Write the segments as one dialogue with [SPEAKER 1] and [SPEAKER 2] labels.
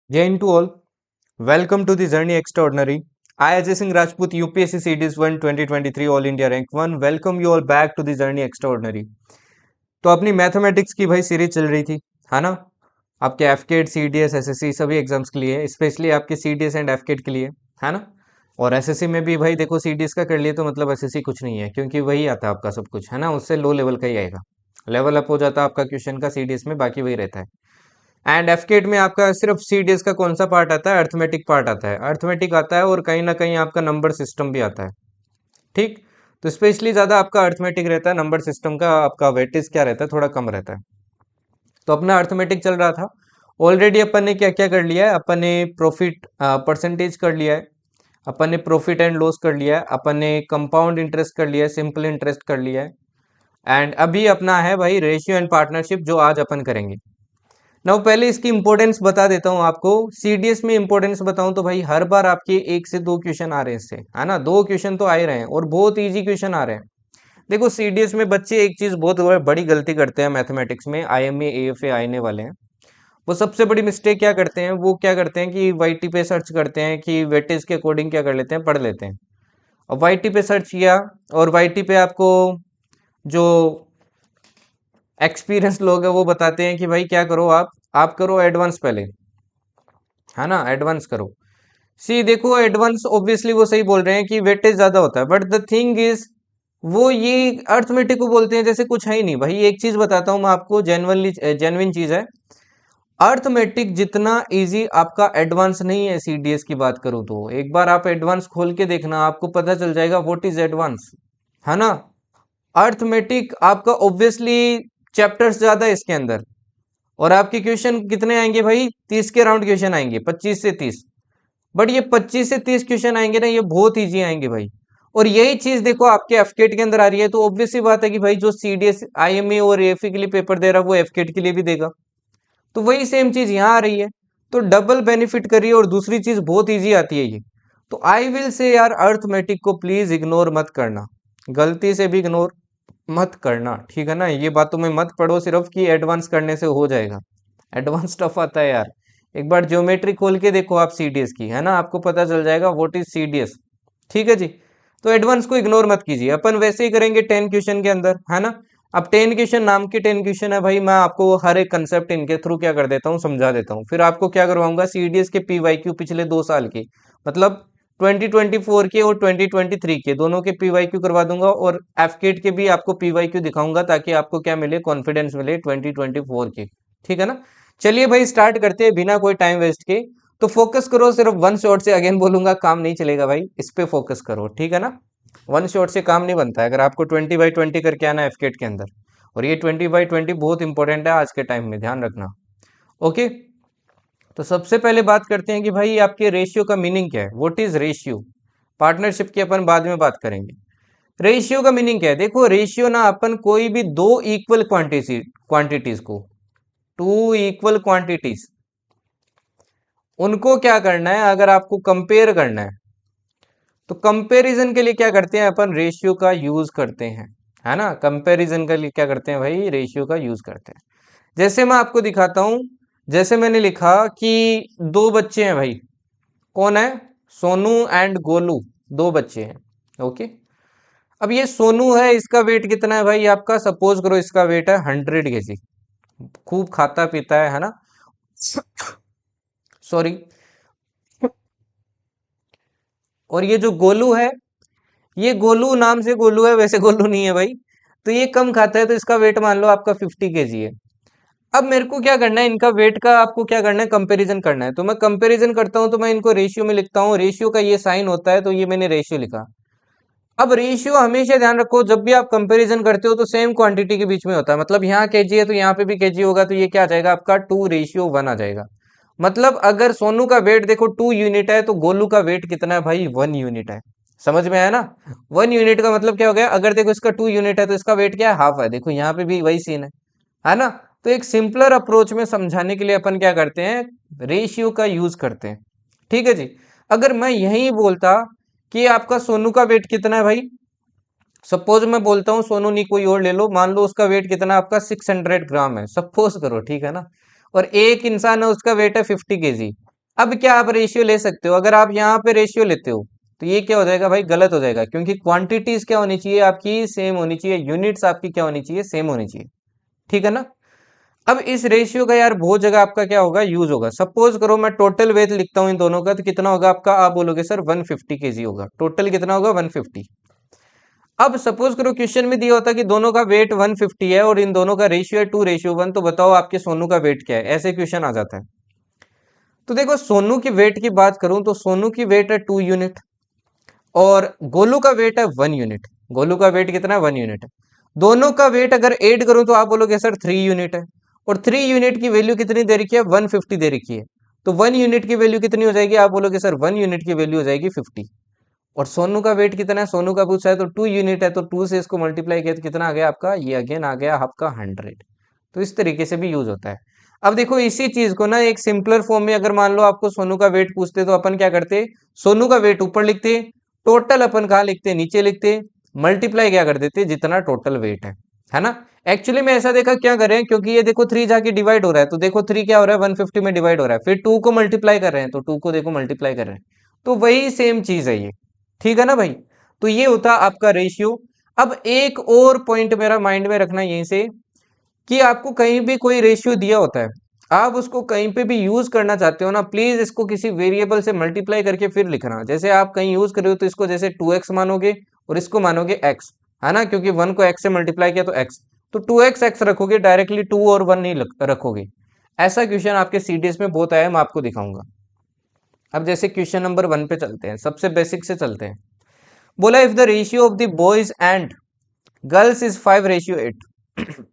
[SPEAKER 1] Jain to all, welcome to the Journey Extraordinary. I, Ajay Singh Rajput, UPSC CDS 1 2023 All India Rank 1, welcome you all back to the Journey Extraordinary. तो अपनी mathematics की भाई series चल रही थी, है ना? आपके एफकेट, सीडीएस, एसएससी सभी एग्जाम्स के लिए, स्पेशली आपके सीडीएस एंड एफकेट के लिए, है ना? और एसएससी में भी भाई देखो सीडीएस का कर लिए तो मतलब एसएससी कुछ नहीं है, क्योंकि वही आता है आपका सब कुछ, है ना? उससे लो लेवल का ही आएगा, लेवल अप हो जाता है आपका क्वेश्चन का सीडीएस में, बाकी वही रहता है। एंड एफकेट में आपका सिर्फ सीडीएस का कौन सा पार्ट आता है? अर्थमेटिक पार्ट आता है, अर्थमेटिक आता है और कहीं ना कहीं आपका नंबर सिस्टम भी आता है। ठीक, तो स्पेशली ज़्यादा आपका अर्थमेटिक रहता है, नंबर सिस्टम का आपका वेटेज क्या रहता है, थोड़ा कम रहता है। तो अपना अर्थमेटिक चल रहा था। ऑलरेडी अपन ने क्या क्या कर लिया है, अपन ने प्रॉफिट परसेंटेज कर लिया है, अपन ने प्रॉफिट एंड लॉस कर लिया है, अपन ने कंपाउंड इंटरेस्ट कर लिया है, सिंपल इंटरेस्ट कर लिया है। एंड अभी अपना है भाई रेशियो एंड पार्टनरशिप, जो आज अपन करेंगे। नाउ पहले इसकी इंपॉर्टेंस बता देता हूँ आपको। सीडीएस में इंपॉर्टेंस बताऊं तो भाई हर बार आपके 1 से 2 क्वेश्चन आ रहे हैं इससे, है ना? 2 क्वेश्चन तो आ ही रहे हैं और बहुत इजी क्वेश्चन आ रहे हैं। देखो सीडीएस में बच्चे एक चीज बहुत बड़ी गलती करते हैं मैथमेटिक्स में, आईएमए एएफए आने वाले हैं। वो सबसे बड़ी मिस्टेक क्या करते हैं, वो क्या करते हैं कि वाईटी पे सर्च करते हैं कि वेटेज के अकॉर्डिंग क्या कर लेते हैं, पढ़ लेते हैं। और वाईटी पे सर्च किया और वाईटी पे आपको जो एक्सपीरियंस लोग हैं वो बताते हैं कि भाई क्या करो, आप करो एडवांस पहले, है ना? एडवांस करो। सी देखो एडवांस ऑब्वियसली वो सही बोल रहे हैं कि वेटेज ज्यादा होता है, बट द थिंग इज वो ये अर्थमेटिक को बोलते हैं जैसे कुछ है ही नहीं। भाई एक चीज बताता हूँ मैं आपको, जेन्युइनली जेन्युइन चीज है। अर्थमेटिक जितना इजी आपका एडवांस नहीं है, सीडीएस की बात करूं तो एक बार आप एडवांस खोल के देखना, आपको पता चल जाएगा व्हाट इज एडवांस, है ना? अर्थमेटिक आपका ऑब्वियसली चैप्टर्स ज्यादा है इसके अंदर, और आपके क्वेश्चन कितने आएंगे भाई? 30 के राउंड क्वेश्चन आएंगे, 25 से 30। बट ये 25 से 30 क्वेश्चन आएंगे ना, ये बहुत इजी आएंगे भाई। और यही चीज देखो आपके एफकेट के अंदर आ रही है, तो ऑब्वियस सी बात है कि भाई जो सीडीएस आईएमए और एएफए के लिए पेपर दे रहा है वो एफकेट के लिए भी देगा। तो वही सेम चीज यहाँ आ रही है, तो डबल बेनिफिट करिए। और दूसरी चीज बहुत इजी आती है ये। तो आई विल से यार, अर्थमेटिक को प्लीज इग्नोर मत करना, गलती से भी इग्नोर मत करना, ठीक है ना? ये बातों में मत पढ़ो सिर्फ कि एडवांस करने से हो जाएगा। एडवांस टफ आता है यार। एक बार ज्योमेट्री खोल के देखो आप सीडीएस की, है ना? आपको पता चल जाएगा व्हाट इज सीडीएस। ठीक है जी। तो एडवांस को इग्नोर मत कीजिए, अपन वैसे ही करेंगे 10 क्वेश्चन के अंदर, है ना? अब 10 क्वेश्चन नाम के 10 क्वेश्चन है भाई, मैं आपको हर एक कंसेप्ट इनके थ्रू क्या कर देता हूँ, समझा देता हूँ। फिर आपको क्या करवाऊंगा, सीडीएस के पीवाईक्यू पिछले 2 साल के, मतलब 2024 के और 2023 के दोनों के पीवाईक्यू करवा दूंगा, और एफकेट के भी आपको पीवाईक्यू दिखाऊंगा, ताकि आपको क्या मिले, कॉन्फिडेंस मिले 2024 के। ठीक है ना? चलिए भाई स्टार्ट करते हैं बिना कोई टाइम वेस्ट के। तो फोकस करो, सिर्फ वन शॉट से अगेन बोलूंगा काम नहीं चलेगा भाई, इस पे फोकस करो, ठीक है ना? वन शॉट से काम नहीं बनता है, अगर आपको 20/20 करके आना है एफकेट के अंदर। और ये 20/20 बहुत इंपॉर्टेंट है आज के टाइम में, ध्यान रखना। ओके, तो सबसे पहले बात करते हैं कि भाई आपके रेशियो का मीनिंग क्या है, व्हाट इज रेशियो। पार्टनरशिप की अपन बाद में बात करेंगे। रेशियो का मीनिंग क्या है? देखो रेशियो ना, अपन कोई भी दो इक्वल क्वांटिटीज को, टू इक्वल क्वांटिटीज, उनको क्या करना है, अगर आपको कंपेयर करना है तो कंपैरिजन के लिए क्या करते हैं अपन, रेशियो का यूज करते हैं, है ना? कंपैरिजन के लिए क्या करते हैं भाई, रेशियो का यूज करते हैं। जैसे मैं आपको दिखाता हूं, जैसे मैंने लिखा कि दो बच्चे हैं भाई, कौन है? सोनू एंड गोलू, दो बच्चे हैं। ओके, अब ये सोनू है, इसका वेट कितना है भाई आपका, सपोज करो इसका वेट है 100 kg, खूब खाता पीता है ना? सॉरी। और ये जो गोलू है, ये गोलू नाम से गोलू है, वैसे गोलू नहीं है भाई। तो ये कम खाता है, तो इसका वेट मान लो आपका 50 kg है। अब मेरे को क्या करना है, इनका वेट का आपको क्या करना है, कंपैरिजन करना है। तो मैं कंपैरिजन करता हूं, तो मैं इनको रेशियो में लिखता हूं, रेशियो का ये साइन होता है, तो ये मैंने रेशियो लिखा। अब रेशियो हमेशा ध्यान रखो, जब भी आप कंपैरिजन करते हो तो सेम क्वांटिटी के बीच में होता है। मतलब यहाँ केजी है तो यहाँ पे भी केजी होगा, तो ये क्या आ जाएगा आपका 2:1 आ जाएगा। मतलब अगर सोनू का वेट देखो 2 यूनिट है, तो गोलू का वेट कितना है भाई, 1 यूनिट है। समझ में आया ना? 1 यूनिट का मतलब क्या हो गया, अगर देखो इसका 2 यूनिट है तो इसका वेट क्या है, हाफ है। देखो यहाँ पे भी वही सीन है ना? तो एक सिंपलर अप्रोच में समझाने के लिए अपन क्या करते हैं, रेशियो का यूज करते हैं। ठीक है जी। अगर मैं यही बोलता कि आपका सोनू का वेट कितना है भाई, सपोज मैं बोलता हूँ सोनू, नहीं कोई और ले लो, मान लो उसका वेट कितना है आपका, 600 ग्राम है, सपोज करो, ठीक है ना? और एक इंसान है उसका वेट है 50 kg, अब क्या आप रेशियो ले सकते हो? अगर आप यहाँ पे रेशियो लेते हो तो ये क्या हो जाएगा भाई? गलत हो जाएगा, क्योंकि क्वांटिटीज क्या होनी चाहिए आपकी? सेम होनी चाहिए। यूनिट्स आपकी क्या होनी चाहिए? सेम होनी चाहिए। ठीक है ना? अब इस रेशियो का यार बहुत जगह आपका क्या होगा? यूज होगा। सपोज करो मैं टोटल वेट लिखता हूँ इन दोनों का, तो कितना होगा आपका? आप बोलोगे सर 150 केजी होगा। टोटल कितना होगा? 150। अब सपोज करो क्वेश्चन में दिया होता कि दोनों का वेट 150 है और इन दोनों का रेशियो है 2:1, तो बताओ आपके सोनू का वेट क्या है? ऐसे क्वेश्चन आ जाता है। तो देखो सोनू की वेट की बात करूं तो सोनू की वेट है 2 यूनिट और गोलू का वेट है 1 यूनिट। गोलू का वेट कितना है? 1 यूनिट है। दोनों का वेट अगर ऐड करूं तो आप बोलोगे सर 3 यूनिट है। और 3 यूनिट की वैल्यू कितनी दे रखी है? 150 दे रखी है। तो 1 यूनिट की वैल्यू कितनी हो जाएगी? आप बोलोगे सर 1 यूनिट की वैल्यू हो जाएगी 50। और सोनू का वेट कितना है? सोनू का पूछा है तो 2 यूनिट है, तो 2 से इसको मल्टीप्लाई किया तो कितना आ गया आपका? ये अगेन आ गया आपका 100। तो इस तरीके से भी यूज होता है। अब देखो इसी चीज को ना एक सिंपलर फॉर्म में अगर मान लो आपको सोनू का वेट पूछते तो अपन क्या करते? सोनू का वेट ऊपर लिखते, टोटल अपन कहाँ लिखते? नीचे लिखते, मल्टीप्लाई क्या कर देते? जितना टोटल वेट है ना? एक्चुअली में ऐसा देखा क्या करें, क्योंकि ये देखो 3 जाके डिवाइड हो रहा है, तो देखो 3 क्या हो रहा है? 150 में डिवाइड हो रहा है। फिर 2 को मल्टीप्लाई कर रहे हैं तो 2 को देखो मल्टीप्लाई कर रहे हैं, तो वही सेम चीज है ये। ठीक है ना भाई? तो ये होता आपका रेशियो। अब एक और पॉइंट मेरा माइंड में रखना यहीं से, कि आपको कहीं भी कोई रेशियो दिया होता है, आप उसको कहीं पे भी यूज करना चाहते हो ना, प्लीज इसको किसी वेरिएबल से मल्टीप्लाई करके फिर लिखना। जैसे आप कहीं यूज कर रहे हो तो इसको जैसे 2x मानोगे और इसको मानोगे x, है ना? क्योंकि 1 को x से मल्टीप्लाई किया तो x, तो 2x x रखोगे, डायरेक्टली 2 और 1 नहीं रखोगे। ऐसा क्वेश्चन आपके सीडीएस में बहुत आया, मैं आपको दिखाऊंगा। अब जैसे क्वेश्चन नंबर 1 पे चलते हैं, सबसे बेसिक से चलते हैं। बोला if the ratio of the boys and girls is 5:8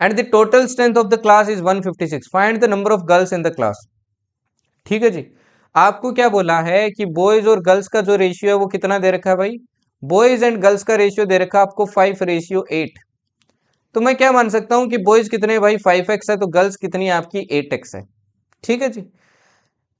[SPEAKER 1] and the total strength of the class is 156, find the number of girls in the class। ठीक है जी। आपको क्या बोला है कि बॉयज और गर्ल्स का जो रेशियो है वो कितना दे रखा है भाई? बॉयज एंड गर्ल्स का रेशियो दे रखा है आपको 5:8। तो मैं क्या मान सकता हूं कि बॉयज कितने हैं भाई? 5x है, तो गर्ल्स कितनी है आपकी? 8x है। ठीक है जी।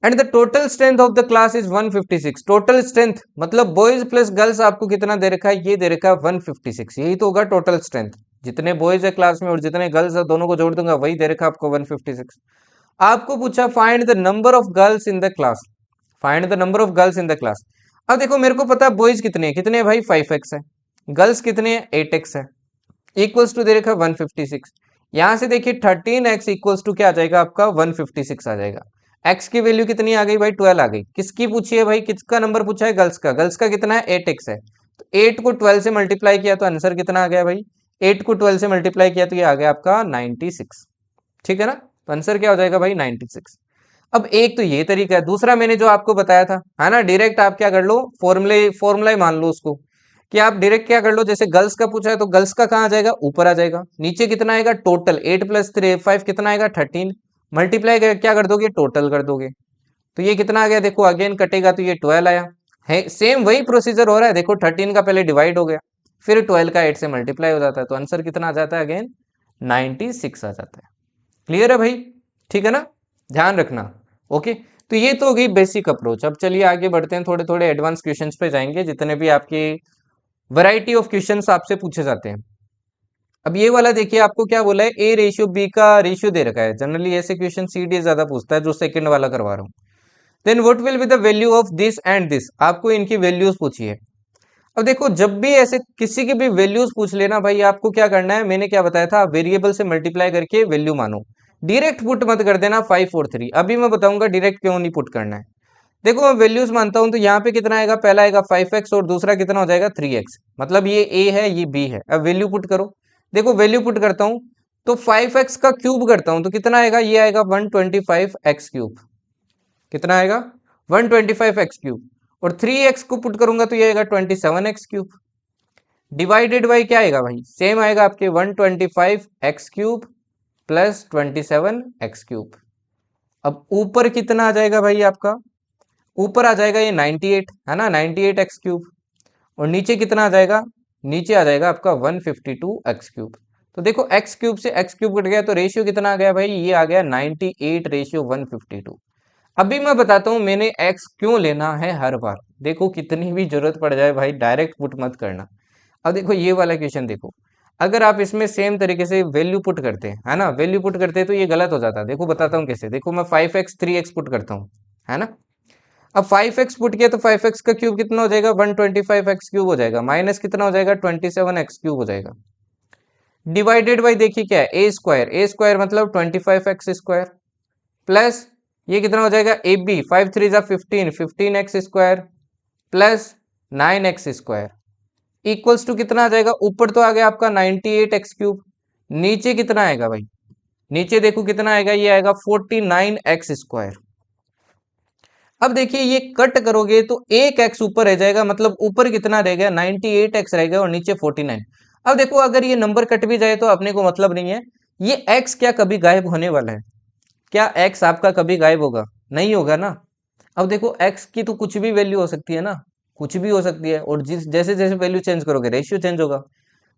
[SPEAKER 1] And the total strength of the class is 156। Total strength मतलब बॉयज प्लस गर्ल्स आपको कितना दे रखा है? ये दे रखा है 156। यही तो होगा टोटल स्ट्रेंथ। जितने बॉयज है क्लास में और जितने गर्ल्स है दोनों को जोड़ दूंगा, वही दे रखा आपको 156। आपको पूछा find the number of girls in the class. Find the number of girls in the class. अब देखो मेरे को पता है बॉयज कितने हैं, कितने हैं भाई? 5x है। गर्ल्स कितने हैं? 8x है। इक्वल्स टू दे रखा 156। यहां से देखिए 13x इक्वल्स टू क्या आ जाएगा आपका? 156 आ जाएगा। x की वैल्यू कितनी आ गई भाई? 12 आ गई। किसकी पूछी है भाई? किसका नंबर पूछा है? गर्ल्स का। गर्ल्स का कितना है? 8x है। तो 8 को 12 से मल्टीप्लाई किया तो आंसर कितना आ गया भाई? 8 को 12 से मल्टीप्लाई किया तो ये आ गया आपका 96। ठीक है ना? तो आंसर क्या हो जाएगा भाई? 96। अब एक तो ये तरीका है, दूसरा मैंने जो आपको बताया था, है ना, डायरेक्ट आप क्या कर लो, फॉर्मूला ही मान लो उसको, कि आप डायरेक्ट क्या कर लो, जैसे गर्ल्स का पूछा है तो गर्ल्स का कहाँ आ जाएगा? ऊपर आ जाएगा। नीचे कितना आएगा? टोटल 8 + 3 5 कितना आएगा? 13। मल्टीप्लाई क्या कर दोगे? टोटल कर दोगे। तो ये कितना आ गया? देखो अगेन कटेगा तो ये 12 आया है। सेम वही प्रोसीजर हो रहा है। देखो 13 का पहले डिवाइड हो गया, फिर 12 का 8 से मल्टीप्लाई हो जाता है, तो आंसर कितना आ जाता है? अगेन 96 आ जाता है। क्लियर है भाई? ठीक है ना? ध्यान रखना। ओके, तो ये तो हो गई बेसिक अप्रोच। अब चलिए आगे बढ़ते हैं, थोड़े थोड़े एडवांस क्वेश्चंस पे जाएंगे, जितने भी आपके वैरायटी ऑफ क्वेश्चंस आपसे पूछे जाते हैं। अब ये वाला देखिए, आपको क्या बोला है? A/B का रेशियो दे रखा है। जनरली ऐसे क्वेश्चन सीडीएस ज्यादा पूछता है, जो सेकंड वाला करवा रहा हूँ। Then what will be the value of this and this, आपको इनकी वैल्यूज पूछी है। अब देखो जब भी ऐसे किसी की भी वैल्यूज पूछ लेना भाई, आपको क्या करना है? मैंने क्या बताया था? वेरिएबल से मल्टीप्लाई करके वैल्यू मानो। डायरेक्ट पुट मत कर देना 5 और 3। अभी मैं बताऊंगा डायरेक्ट क्यों नहीं पुट करना है। देखो मैं वैल्यूज मानता हूं तो यहाँ पे कितना आएगा? पहला आएगा 5x और दूसरा कितना हो जाएगा? 3x। मतलब ये a है, ये b है। अब वैल्यू पुट करो। देखो वैल्यू पुट करता हूं तो 5x का क्यूब करता हूं तो कितना आएगा? ये आएगा 125x3। कितना आएगा? 125x3। और 3x को पुट करूंगा तो ये आएगा 27x3। डिवाइडेड बाई क्या आएगा भाई? सेम आएगा आपके 125x3 प्लस 27x3। अब ऊपर कितना आ जाएगा भाई आपका? ऊपर आ जाएगा ये 98, है ना, 98x3। और नीचे कितना आ जाएगा? नीचे आ जाएगा आपका 152x3। तो देखो x3 से x3 कट गया तो रेशियो कितना आ गया भाई? ये आ गया 98/152। अभी मैं बताता हूँ मैंने x क्यों लेना है हर बार। देखो कितनी भी जरूरत पड़ जाए भाई, डायरेक्ट पुट मत करना। अब देखो ये वाला क्वेश्चन देखो, अगर आप इसमें सेम तरीके से वैल्यू पुट करते हैं, है ना, वैल्यू पुट करते हैं तो ये गलत हो जाता है। देखो बताता हूँ कैसे। देखो मैं 5x 3x पुट करता हूँ, है ना। अब 5x पुट किया तो 5x का क्यूब कितना हो जाएगा, 125x क्यूब हो जाएगा, माइनस कितना हो जाएगा, 27x क्यूब हो जाएगा। डिवाइडेड बाई देखिए क्या है, ए स्क्वायर मतलब 25x स्क्वायर, प्लस ये कितना हो जाएगा, ए बी, 5 3 जा 15, 15x square plus 9x square equals to कितना आ जाएगा, ऊपर तो आ गया आपका 98x क्यूब, नीचे कितना आएगा भाई, नीचे देखो कितना आएगा, ये आएगा 49x स्क्वायर। अब देखिए ये कट करोगे तो एक x ऊपर रह जाएगा, मतलब ऊपर कितना रह गया, 98x रह गया और नीचे 49। अब देखो अगर ये नंबर कट भी जाए तो अपने को मतलब नहीं है, ये x क्या कभी गायब होने वाला है, क्या x आपका कभी गायब होगा, नहीं होगा ना। अब देखो x की तो कुछ भी वैल्यू हो सकती है ना, कुछ भी हो सकती है, और जिस जैसे जैसे वैल्यू चेंज करोगे रेशियो चेंज होगा।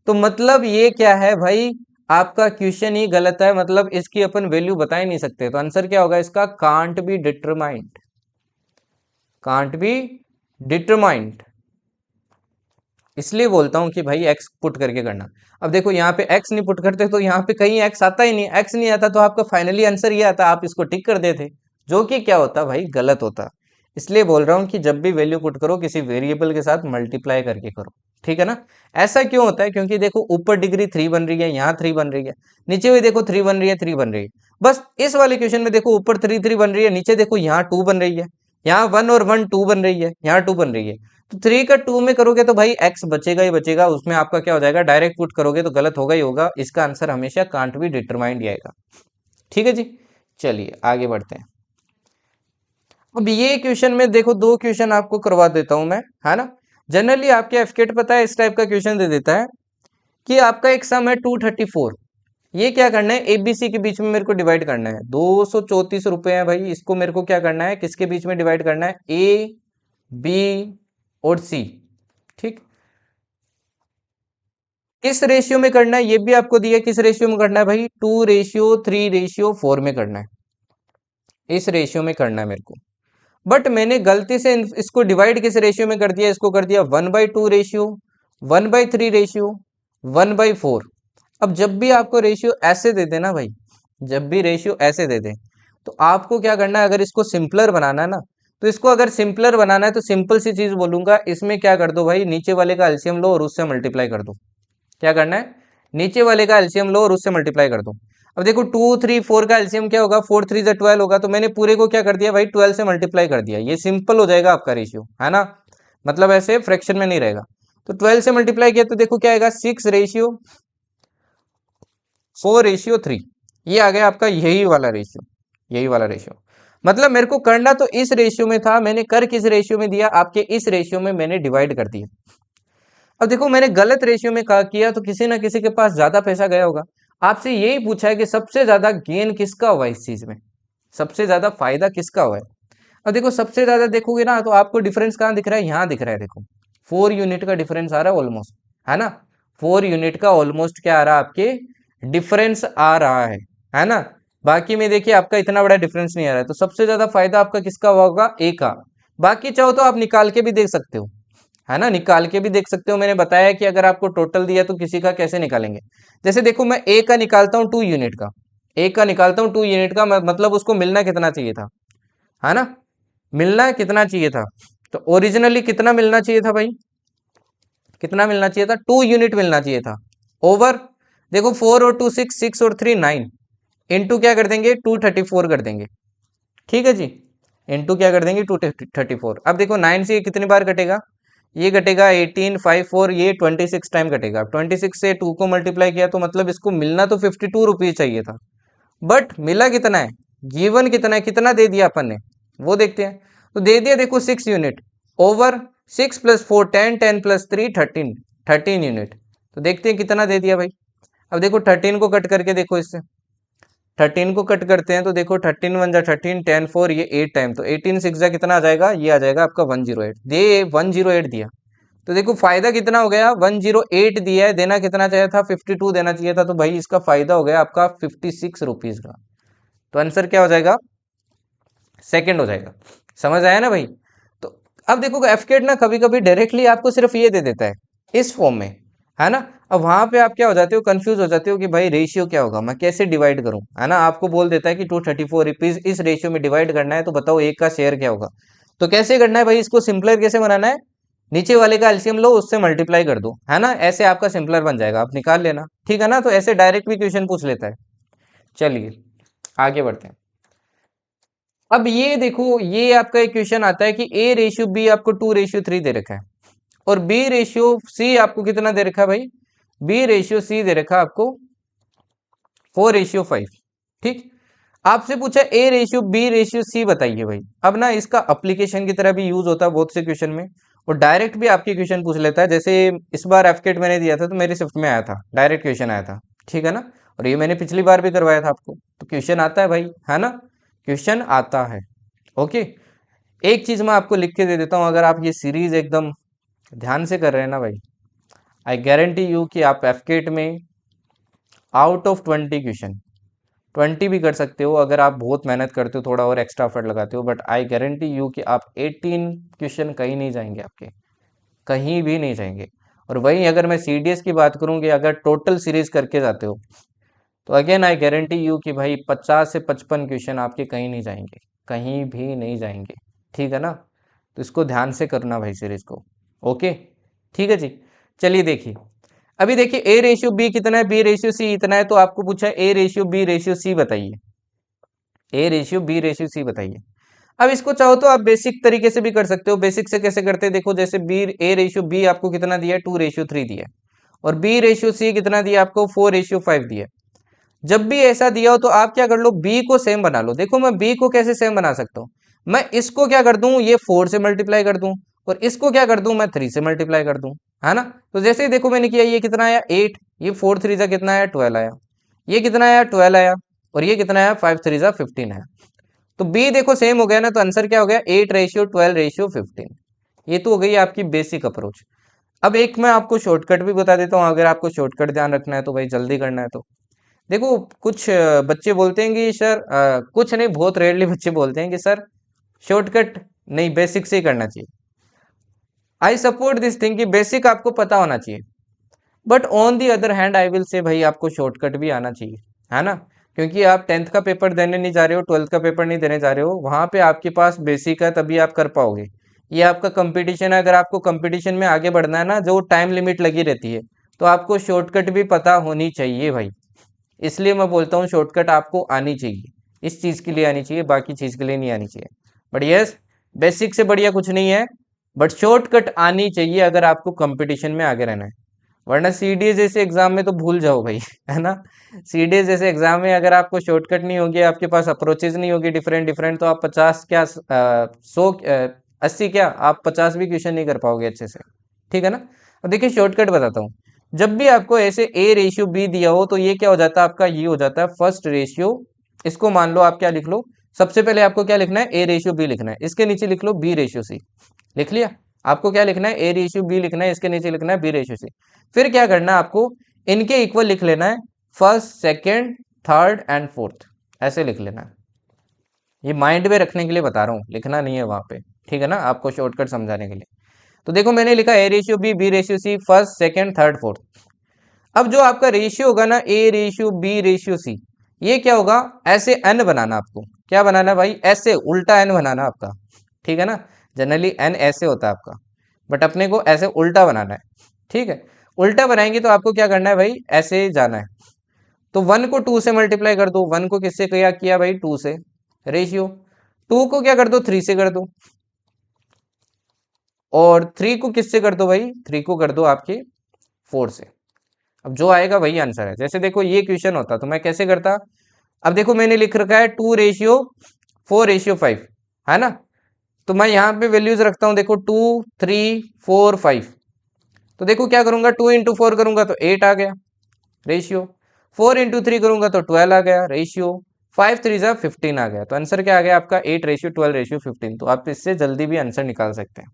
[SPEAKER 1] तो मतलब ये क्या है भाई, आपका क्वेश्चन ही गलत है, मतलब इसकी अपन वैल्यू बता ही नहीं सकते। तो आंसर क्या होगा इसका, can't be determined, can't be determined. इसलिए बोलता हूं कि भाई एक्स पुट करके करना। अब देखो यहाँ पे एक्स नहीं पुट करते तो यहाँ पे कहीं एक्स आता ही नहीं, एक्स नहीं आता तो आपका फाइनली आंसर ये आता, आप इसको टिक कर देते, जो कि क्या होता भाई, गलत होता। इसलिए बोल रहा हूँ कि जब भी वैल्यू पुट करो किसी वेरिएबल के साथ मल्टीप्लाई करके करो, ठीक है ना। ऐसा क्यों होता है, क्योंकि देखो ऊपर डिग्री 3 बन रही है, यहाँ 3 बन रही है, नीचे भी देखो 3 बन रही है, 3 बन रही है। बस इस वाले क्वेश्चन में देखो ऊपर 3 3 बन रही है, नीचे देखो यहाँ 2 बन रही है, यहाँ 1 और 1 2 बन रही है, यहाँ 2 बन रही है। तो 3 का 2 में करोगे तो भाई x बचेगा ही बचेगा, उसमें आपका क्या हो जाएगा, डायरेक्ट पुट करोगे तो गलत होगा ही होगा। इसका आंसर हमेशा कांट बी डिटरमाइंड ही आएगा, ठीक है जी। चलिए आगे बढ़ते हैं। अब ये क्वेश्चन में देखो, दो क्वेश्चन आपको करवा देता हूं मैं, है ना। जनरली आपके एफकेट पता है इस टाइप का क्वेश्चन दे देता है कि आपका एक सम है 234, ये क्या करना है, एबीसी के बीच में मेरे को डिवाइड करना है, 234 रुपए है भाई, इसको मेरे को क्या करना है, किसके बीच में डिवाइड करना है, ए बी और सी, ठीक। किस रेशियो में करना है ये भी आपको दिया, किस रेशियो में करना है भाई, 2:3:4 में करना है, इस रेशियो में करना है मेरे को। बट मैंने गलती से इसको डिवाइड किस रेशियो में कर दिया, इसको कर दिया 1/2 रेशियो, 1/3 रेशियो, 1/4। अब जब भी आपको रेशियो ऐसे दे देना भाई, जब भी रेशियो ऐसे दे दे तो आपको क्या करना है, अगर इसको सिंपलर बनाना है ना, तो इसको अगर सिंपलर बनाना है तो सिंपल सी चीज बोलूंगा, इसमें क्या कर दो भाई, नीचे वाले का एलसीएम लो और उससे मल्टीप्लाई कर दो। क्या करना है, नीचे वाले का एलसीएम लो और उससे मल्टीप्लाई कर दो। अब देखो 2 3 4 का एलसीएम क्या होगा, 4 3 12 होगा, तो मैंने पूरे को क्या कर दिया भाई, 12 से मल्टीप्लाई कर दिया, ये सिंपल हो जाएगा आपका रेशियो, है ना, मतलब ऐसे फ्रैक्शन में नहीं रहेगा। तो 12 से मल्टीप्लाई किया तो देखो क्या आएगा, 6:4:3, ये आ गया आपका यही वाला रेशियो, यही वाला रेशियो। मतलब मेरे को करना तो इस रेशियो में था, मैंने कर किस रेशियो में दिया, आपके इस रेशियो में मैंने डिवाइड कर दिया। अब देखो मैंने गलत रेशियो में कहा किया तो किसी ना किसी के पास ज्यादा पैसा गया होगा। आपसे यही पूछा है कि सबसे ज्यादा गेन किसका हुआ इस चीज में, सबसे ज्यादा फायदा किसका हुआ है। अब देखो सबसे ज्यादा देखोगे ना तो आपको डिफरेंस कहाँ दिख रहा है, यहाँ दिख रहा है, देखो 4 यूनिट का डिफरेंस आ रहा है ऑलमोस्ट, है ना। 4 यूनिट का ऑलमोस्ट क्या आ रहा है आपके, डिफरेंस आ रहा है ना। बाकी में देखिए आपका इतना बड़ा डिफरेंस नहीं आ रहा है, तो सबसे ज्यादा फायदा आपका किसका हुआ होगा, ए का। बाकी चाहो तो आप निकाल के भी देख सकते हो, है ना, निकाल के भी देख सकते हो। मैंने बताया कि अगर आपको टोटल दिया तो किसी का कैसे निकालेंगे। जैसे देखो मैं ए का निकालता हूँ 2 यूनिट का, ए का निकालता हूँ 2 यूनिट का, मतलब उसको मिलना कितना चाहिए था, है ना, मिलना कितना चाहिए था। तो ओरिजिनली कितना मिलना चाहिए था भाई, कितना मिलना चाहिए था, 2 यूनिट मिलना चाहिए था। ओवर देखो 4 और 2 6, 6 और 3 9, इंटू क्या कर देंगे, 234 कर देंगे, ठीक है जी। इंटू क्या कर देंगे, 234। अब देखो 9 से ये कितनी बार कटेगा, ये कटेगा 18 5 4, ये 26 टाइम कटेगा। 26 से 2 को मल्टीप्लाई किया तो मतलब इसको मिलना तो 52 रुपीज चाहिए था, बट मिला कितना है, गिवन कितना है, कितना दे दिया अपन ने, वो देखते हैं। तो दे दिया देखो 6 यूनिट, ओवर 6 + 4 10, 10 + 3 13, 13 यूनिट। तो देखते हैं कितना दे दिया भाई। अब देखो 13 को कट करके देखो, इससे 13 को कट करते हैं तो देखो 13 × 1 = 13, 10 4 ये 8 टाइम, तो 18 6 कितना आ जाएगा, ये आ जाएगा आपका 108, दे 108 दिया। तो देखो फायदा कितना हो गया, 108 दिया है, देना कितना चाहिए था, 52 देना चाहिए था, तो भाई इसका फायदा हो गया आपका 56 रुपीज का। तो आंसर क्या हो जाएगा, सेकंड हो जाएगा। समझ आया ना भाई। तो अब देखो एफकेट ना कभी कभी डायरेक्टली आपको सिर्फ ये दे देता है इस फॉर्म में, है ना। अब वहां पे आप क्या हो जाते हो, कंफ्यूज हो जाते हो कि भाई रेशियो क्या होगा, मैं कैसे डिवाइड करूं, है ना। आपको बोल देता है कि 234 रुपीज इस रेशियो में डिवाइड करना है, तो बताओ एक का शेयर क्या होगा। तो कैसे करना है भाई, इसको सिंपलर कैसे बनाना है, नीचे वाले का एलसीएम लो, उससे मल्टीप्लाई कर दो, है ना। ऐसे आपका सिंपलर बन जाएगा, आप निकाल लेना, ठीक है ना। तो ऐसे डायरेक्ट भी क्वेश्चन पूछ लेता है। चलिए आगे बढ़ते हैं। अब ये देखो, ये आपका एक क्वेश्चन आता है कि ए रेशियो बी आपको 2:3 दे रखा है, और बी रेशियो सी आपको कितना दे रखा है भाई, बी रेशियो सी दे रखा है आपको 4:5। ठीक, आपसे पूछा A ratio B ratio C बताइए भाई। अब ना इसका अप्लीकेशन की तरह भी यूज होता है बहुत से क्वेश्चन में, और डायरेक्ट भी आपके क्वेश्चन पूछ लेता है। जैसे इस बार एफकेट मैंने दिया था तो मेरी शिफ्ट में आया था, डायरेक्ट क्वेश्चन आया था, ठीक है ना। और ये मैंने पिछली बार भी करवाया था आपको, तो क्वेश्चन आता है भाई, है ना, क्वेश्चन आता है। ओके, एक चीज मैं आपको लिख के दे देता हूँ, अगर आप ये सीरीज एकदम ध्यान से कर रहे हैं ना भाई, आई गारंटी यू कि आप एफकेट में आउट ऑफ 20 क्वेश्चन, 20 भी कर सकते हो अगर आप बहुत मेहनत करते हो, थोड़ा और एक्स्ट्रा एफर्ट लगाते हो, बट आई गारंटी यू कि आप 18 क्वेश्चन कहीं नहीं जाएंगे आपके, कहीं भी नहीं जाएंगे। और वहीं अगर मैं सीडीएस की बात करूँ कि अगर टोटल सीरीज करके जाते हो, तो अगेन आई गारंटी यू कि भाई 50 से 55 क्वेश्चन आपके कहीं नहीं जाएंगे, कहीं भी नहीं जाएंगे, ठीक है ना। तो इसको ध्यान से करना भाई सीरीज को। ओके, ठीक है जी। चलिए देखिए, अभी देखिए ए रेशियो बी कितना है, बी रेशियो सी इतना है, तो आपको पूछा है A ratio B ratio C बताइए, A ratio B ratio C बताइए। अब इसको चाहो तो आप बेसिक तरीके से भी कर सकते हो। बेसिक से कैसे करते हैं, देखो जैसे बी ए रेशियो बी आपको कितना दिया है, 2:3 दिया है, और बी रेशियो सी कितना दिया आपको, 4:5 दिया है। जब भी ऐसा दिया हो तो आप क्या कर लो, बी को सेम बना लो। देखो मैं बी को कैसे सेम बना सकता हूँ, मैं इसको क्या कर दूं, ये 4 से मल्टीप्लाई कर दूं, और इसको क्या कर दूं, मैं 3 से मल्टीप्लाई कर दूं, है ना। तो जैसे ही देखो मैंने किया, ये कितना आया 8, ये 4 3 कितना आया 12 आया, ये कितना आया 12 आया, और ये कितना आया 5 3 15 आया। तो बी देखो सेम हो गया ना, तो आंसर क्या हो गया, 8:12:15। ये तो हो गई आपकी बेसिक अप्रोच। अब एक मैं आपको शॉर्टकट भी बता देता हूँ, अगर आपको शॉर्टकट ध्यान रखना है तो भाई जल्दी करना है तो। देखो कुछ बच्चे बोलते हैं कि सर कुछ नहीं, बहुत रेयरली बच्चे बोलते हैं कि सर शॉर्टकट नहीं, बेसिक से ही करना चाहिए। आई सपोर्ट दिस थिंग कि बेसिक आपको पता होना चाहिए, but on the other hand I will say भाई आपको शॉर्टकट भी आना चाहिए, है ना। क्योंकि आप 10th का पेपर देने नहीं जा रहे हो, 12th का पेपर नहीं देने जा रहे हो, वहां पे आपके पास बेसिक है तभी आप कर पाओगे। ये आपका कंपटीशन है, अगर आपको कंपटीशन में आगे बढ़ना है ना, जो टाइम लिमिट लगी रहती है, तो आपको शॉर्टकट भी पता होनी चाहिए भाई। इसलिए मैं बोलता हूँ शॉर्टकट आपको आनी चाहिए, इस चीज़ के लिए आनी चाहिए, बाकी चीज़ के लिए नहीं आनी चाहिए। बट यस, बेसिक से बढ़िया कुछ नहीं है, बट शॉर्टकट आनी चाहिए अगर आपको कंपटीशन में आगे रहना है। वरना सीडीएस जैसे एग्जाम में तो भूल जाओ भाई, है ना। सीडीएस जैसे एग्जाम में अगर आपको शॉर्टकट नहीं होगी, आपके पास अप्रोचेज नहीं होगी डिफरेंट डिफरेंट, तो आप 50 क्या 100 80 क्या आप 50 भी क्वेश्चन नहीं कर पाओगे अच्छे से, ठीक है ना। अब देखिए शॉर्टकट बताता हूँ। जब भी आपको ऐसे ए रेशियो बी दिया हो, तो ये क्या हो जाता है आपका, ये हो जाता है फर्स्ट रेशियो। इसको मान लो आप क्या लिख लो, सबसे पहले आपको क्या लिखना है, ए रेशियो बी लिखना है, इसके नीचे लिख लो बी रेशियो सी। लिख लिया। आपको क्या लिखना है, ए रेशियो बी लिखना है, इसके नीचे लिखना है बी रेशियो सी। फिर क्या करना है आपको, इनके इक्वल लिख लेना है, first second third and fourth, ऐसे लिख लेना है। ये माइंड में रखने के लिए बता रहा हूँ, लिखना नहीं है वहां पे, ठीक है ना, आपको शॉर्टकट समझाने के लिए। तो देखो मैंने लिखा A ratio B B ratio C, first second third fourth. अब जो आपका रेशियो होगा ना, A ratio B ratio C, ये क्या होगा, ऐसे एन बनाना आपको। क्या बनाना भाई, ऐसे उल्टा एन बनाना आपका, ठीक है ना। जनरली एन ऐसे होता है आपका, बट अपने को ऐसे उल्टा बनाना है, ठीक है। उल्टा बनाएंगे तो आपको क्या करना है भाई, ऐसे जाना है। तो 1 को 2 से मल्टीप्लाई कर दो, 1 को किससे क्या किया भाई, 2 से, रेशियो। 2 को क्या कर दो, 3 से कर दो, और 3 को किससे कर दो भाई, 3 को कर दो आपके 4 से। अब जो आएगा वही आंसर है। जैसे देखो ये क्वेश्चन होता तो मैं कैसे करता, अब देखो मैंने लिख रखा है 2:4:5, है ना। तो मैं यहाँ पे वैल्यूज रखता हूँ, देखो 2 3 4 5। तो देखो क्या करूंगा, 2 × 4 करूंगा तो 8 आ गया रेशियो, 4 × 3 करूंगा तो 12 आ गया रेशियो, 5 3 15 आ गया। तो आंसर क्या आ गया आपका, 8:12:15। तो आप इससे जल्दी भी आंसर निकाल सकते हैं।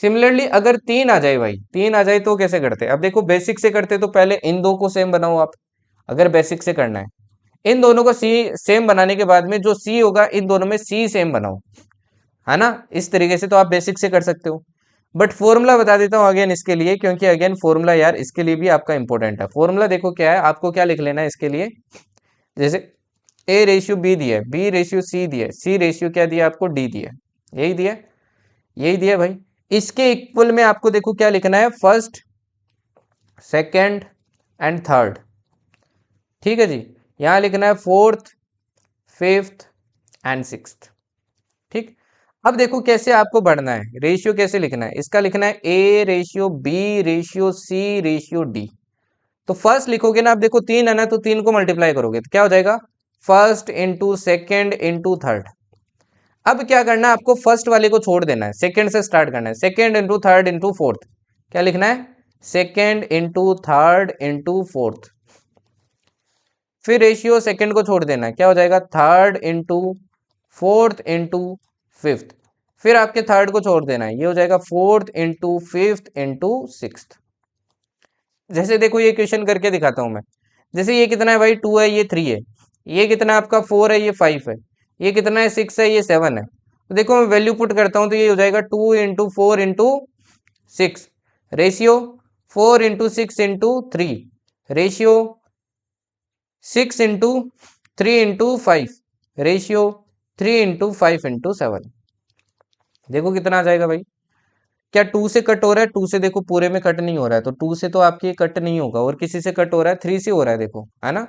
[SPEAKER 1] सिमिलरली अगर 3 आ जाए भाई, 3 आ जाए तो कैसे करते हैं, अब देखो बेसिक से करते तो पहले इन दो को सेम बनाओ आप। अगर बेसिक से करना है, इन दोनों को सी सेम बनाने के बाद में जो सी होगा, इन दोनों में सी सेम बनाओ, है ना। इस तरीके से तो आप बेसिक से कर सकते हो। बट फॉर्मूला बता देता हूँ अगेन इसके लिए, क्योंकि अगेन फॉर्मूला यार इसके लिए भी आपका इंपॉर्टेंट है। फॉर्मूला देखो क्या है, आपको क्या लिख लेना है इसके लिए, जैसे ए रेशियो बी दिया है, बी रेशियो सी दिया है, सी रेशियो क्या दिया आपको, डी दिया है, यही दिया, यही दिया भाई। इसके इक्वल में आपको देखो क्या लिखना है, फर्स्ट सेकंड एंड थर्ड, ठीक है जी। यहां लिखना है फोर्थ फिफ्थ एंड सिक्स्थ, ठीक। अब देखो कैसे आपको बढ़ना है, रेशियो कैसे लिखना है, इसका लिखना है A ratio B ratio C ratio D. तो फर्स्ट लिखोगे ना, आप देखो तीन है ना, तो तीन को मल्टीप्लाई करोगे तो क्या हो जाएगा, first into second into third. अब क्या करना है आपको, फर्स्ट वाले को छोड़ देना है, सेकेंड से स्टार्ट करना है, second into third into fourth, क्या लिखना है, second into third into fourth. फिर रेशियो सेकेंड को छोड़ देना है, क्या हो जाएगा, third into fourth into fifth. फिर आपके थर्ड को छोड़ देना है, ये हो जाएगा fourth into fifth into sixth. जैसे देखो ये क्वेश्चन करके दिखाता हूं मैं, जैसे ये कितना है भाई, टू है, ये थ्री है, ये कितना आपका फोर है, ये फाइव है, ये कितना है, सिक्स है, ये सेवन है। तो देखो मैं वैल्यू पुट करता हूं तो ये हो जाएगा two into four into six, ratio four into six into three, ratio six into three into five, ratio three into five into seven. देखो कितना आ जाएगा भाई, क्या टू से कट हो रहा है, टू से देखो पूरे में कट नहीं हो रहा है, तो टू से तो आपकी कट नहीं होगा, और किसी से कट हो रहा है, थ्री से हो रहा है, देखो है ना,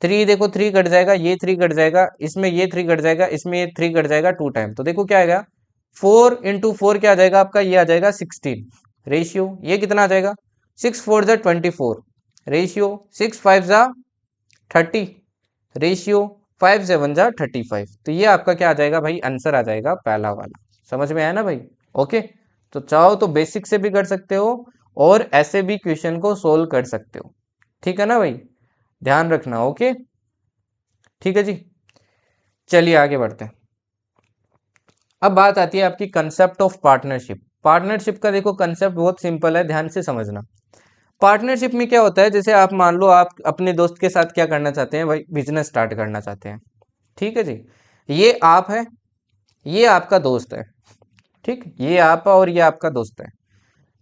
[SPEAKER 1] थ्री देखो थ्री कट जाएगा, ये थ्री कट जाएगा, इसमें ये थ्री कट जाएगा, इसमें ये थ्री कट जाएगा टू टाइम, तो देखो क्या आएगा, फोर इंटू फोर क्या आ जाएगा आपका, ये आ जाएगा 16, रेशियो ये कितना आ जाएगा, सिक्स फोर जा 24, रेशियो सिक्स फाइव जा 30, रेशियो फाइव सेवन जा 35। तो ये आपका क्या आ जाएगा भाई, आंसर आ जाएगा पहला वाला। समझ में आया ना भाई, ओके। तो चाहो तो बेसिक से भी कर सकते हो और ऐसे भी क्वेश्चन को सोल्व कर सकते हो, ठीक है ना भाई, ध्यान रखना, ओके, ठीक है जी। चलिए आगे बढ़ते हैं। अब बात आती है आपकी कंसेप्ट ऑफ पार्टनरशिप। पार्टनरशिप का देखो कंसेप्ट बहुत सिंपल है, ध्यान से समझना। पार्टनरशिप में क्या होता है, जैसे आप मान लो आप अपने दोस्त के साथ क्या करना चाहते हैं भाई, बिजनेस स्टार्ट करना चाहते हैं, ठीक है जी। ये आप है, ये आपका दोस्त है, ठीक, ये आप और ये आपका दोस्त है।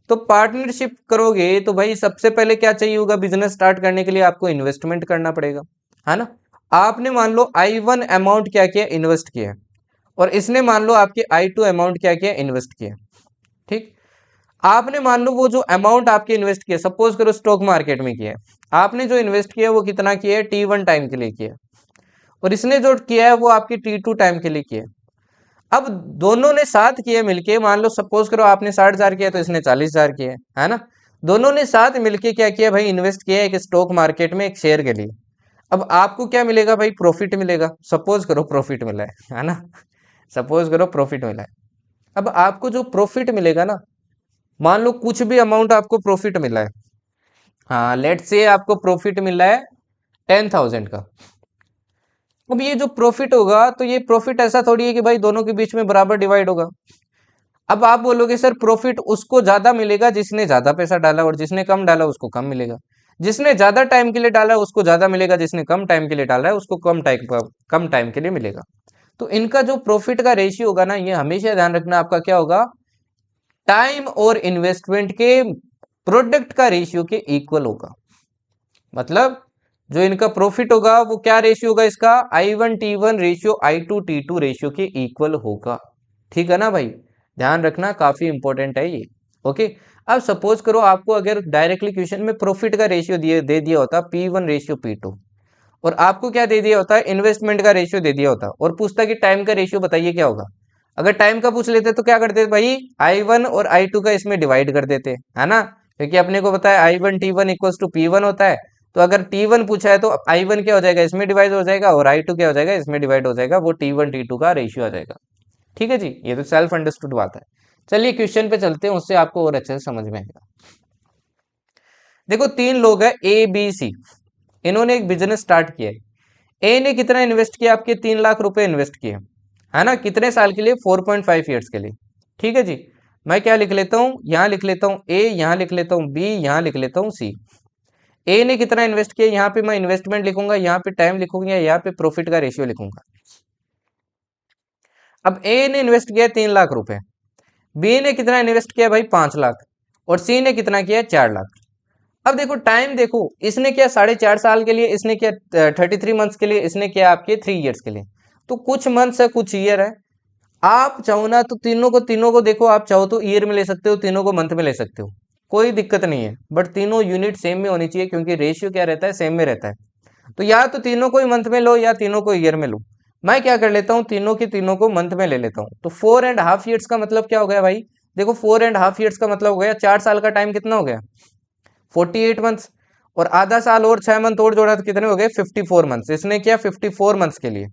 [SPEAKER 1] तो पार्टनरशिप करोगे तो भाई सबसे पहले क्या चाहिए होगा, बिजनेस स्टार्ट करने के लिए आपको इन्वेस्टमेंट करना पड़ेगा, है ना। आपने मान लो I1 अमाउंट क्या किया, इन्वेस्ट किया, और इसने मान लो आपके I2 अमाउंट क्या किया, इन्वेस्ट किया, ठीक। आपने मान लो वो जो अमाउंट आपके इन्वेस्ट किया, सपोज करो स्टॉक मार्केट में किया है, आपने जो इन्वेस्ट किया वो कितना किया है, T1 टाइम के लिए किया, और इसने जो किया है वो आपकी T2 टाइम के लिए किया। अब दोनों ने साथ किए मिलके, मान लो सपोज करो आपने 60,000 किया तो इसने 40,000 किया, है ना। दोनों ने साथ मिलके क्या किया भाई, इन्वेस्ट किया एक स्टॉक मार्केट में एक शेयर के लिए। अब आपको क्या मिलेगा भाई, प्रॉफिट मिलेगा, सपोज करो प्रॉफिट मिला है ना, सपोज करो प्रॉफिट मिला है। अब आपको जो प्रॉफिट मिलेगा ना, मान लो कुछ भी अमाउंट आपको प्रॉफिट मिला है, हाँ लेट से आपको प्रॉफिट मिला है 10,000 का। अब ये जो प्रॉफिट होगा, तो ये प्रॉफिट ऐसा थोड़ी है कि भाई दोनों के बीच में बराबर डिवाइड होगा। अब आप बोलोगे सर प्रॉफिट उसको ज्यादा मिलेगा जिसने ज्यादा पैसा डाला, और जिसने कम डाला उसको कम मिलेगा। जिसने ज्यादा टाइम के लिए डाला उसको ज्यादा मिलेगा, जिसने कम टाइम के लिए डाला है उसको कम टाइम के लिए मिलेगा। तो इनका जो प्रॉफिट का रेशियो होगा ना, ये हमेशा ध्यान रखना आपका क्या होगा, टाइम और इन्वेस्टमेंट के प्रोडक्ट का रेशियो के इक्वल होगा। मतलब जो इनका प्रॉफिट होगा वो क्या रेशियो होगा, इसका I1T1 रेशियो I2T2 रेशियो के इक्वल होगा, ठीक है ना भाई, ध्यान रखना, काफी इंपॉर्टेंट है ये, ओके। अब सपोज करो आपको अगर डायरेक्टली क्वेश्चन में प्रॉफिट का रेशियो दे दिया होता P1 रेशियो P2, और आपको क्या दे दिया होता है, इन्वेस्टमेंट का रेशियो दे दिया होता, और पूछता कि टाइम का रेशियो बताइए क्या होगा। अगर टाइम का पूछ लेते तो क्या करते भाई, I1 और I2 का इसमें डिवाइड कर देते, है ना, क्योंकि अपने को पता है I1T1 इक्वल्स टू P1 होता है। तो अगर T1 पूछा है तो I1 क्या हो जाएगा, इसमें डिवाइड हो जाएगा, और I2 क्या हो जाएगा, इसमें डिवाइड हो जाएगा, वो T1 T2 का रेशियो आ जाएगा, ठीक है जी। ये तो सेल्फ अंडरस्टूड बात है। चलिए क्वेश्चन पे चलते हैं, उससे आपको और अच्छे से समझ में आएगा। देखो तीन लोग हैं ABC, इन्होंने एक बिजनेस स्टार्ट किया है। ए ने कितना इन्वेस्ट किया, आपके 3 लाख रुपए इन्वेस्ट किए, है ना, कितने साल के लिए, 4.5 ईयर्स के लिए, ठीक है जी। मैं क्या लिख लेता हूं, यहां लिख लेता हूं ए, यहां लिख लेता हूं बी, यहां लिख लेता हूं सी। ए ने कितना इन्वेस्ट किया, यहाँ पे मैं इन्वेस्टमेंट लिखूंगा, यहाँ पे टाइम लिखूंगा, यहाँ पे प्रॉफिट का रेशियो लिखूंगा। अब ए ने इन्वेस्ट किया 3 लाख रुपए, बी ने कितना इन्वेस्ट किया भाई 5 लाख, और सी ने कितना किया 4 लाख। अब देखो टाइम देखो, इसने किया 4.5 साल के लिए, इसने किया 33 मंथ्स के लिए, इसने किया आपके 3 ईयर्स के लिए। तो कुछ मंथ्स है कुछ ईयर है। आप चाहो ना तो तीनों को देखो, आप चाहो तो ईयर में ले सकते हो, तीनों को मंथ में ले सकते हो, कोई दिक्कत नहीं है, बट तीनों यूनिट सेम में होनी चाहिए, क्योंकि रेशियो क्या रहता है, सेम में रहता है। तो या तो तीनों को ही मंथ में लो या तीनों को ईयर में लो। मैं क्या कर लेता हूँ, तीनों की तीनों को मंथ में ले लेता हूँ। तो 4.5 ईयर्स का मतलब क्या हो गया भाई, देखो 4.5 ईयर्स का मतलब हो गया 4 साल का टाइम कितना हो गया, 48 मंथ्स। और आधा साल और 6 मंथ और जोड़ा तो कितने हो गए, 54 मंथ्स। इसने किया 54 मंथ्स के लिए,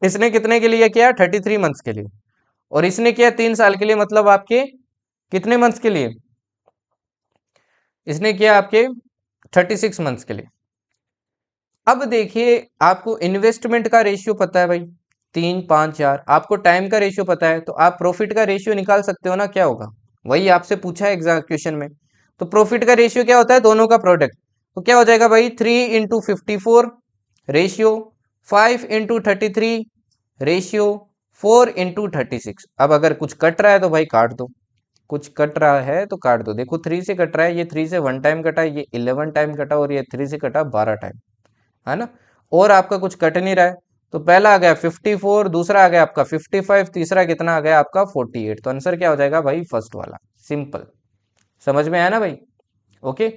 [SPEAKER 1] इसने कितने के लिए किया, 33 मंथ्स के लिए, और इसने किया 3 साल के लिए, मतलब आपके कितने मंथ्स के लिए, इसने किया आपके 36 मंथ्स के लिए। अब देखिए आपको इन्वेस्टमेंट का रेशियो पता है भाई 3, 5, 4, आपको टाइम का रेशियो पता है, तो आप प्रॉफिट का रेशियो निकाल सकते हो ना, क्या होगा, वही आपसे पूछा है एग्जाम क्वेश्चन में। तो प्रॉफिट का रेशियो क्या होता है, दोनों का प्रोडक्ट। तो क्या हो जाएगा भाई, 3 × 54 रेशियो, 5 × 33 रेशियो, 4 × 36। अब अगर कुछ कट रहा है तो भाई काट दो, कुछ कट रहा है तो काट दो। देखो 3 से कट रहा है, ये 3 से 1 टाइम कटा, ये 11 टाइम कटा, और ये 3 से कटा 12 टाइम, है ना। और आपका कुछ कट नहीं रहा है, तो पहला आ गया 54, दूसरा आ गया आपका 55, तीसरा कितना आ गया आपका 48। तो आंसर क्या हो जाएगा भाई, फर्स्ट वाला। सिंपल, समझ में आया ना भाई। ओके,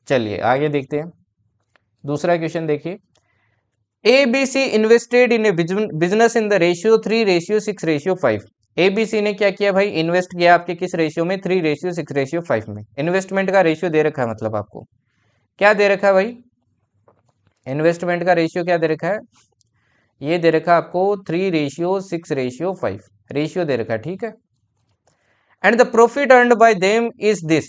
[SPEAKER 1] चलिए आगे देखते हैं। दूसरा क्वेश्चन देखिए, ABC invested in a business in the ratio 3:6:5। ABC ने क्या किया भाई, इन्वेस्ट किया आपके किस रेशियो में, 3:6:5 में। इन्वेस्टमेंट का रेशियो दे रखा है, मतलब आपको क्या दे रखा है भाई, इन्वेस्टमेंट का रेशियो क्या दे रखा है, ये दे रखा है आपको 3:6:5 रेशियो दे रखा है, ठीक है। And the profit earned bye them is this,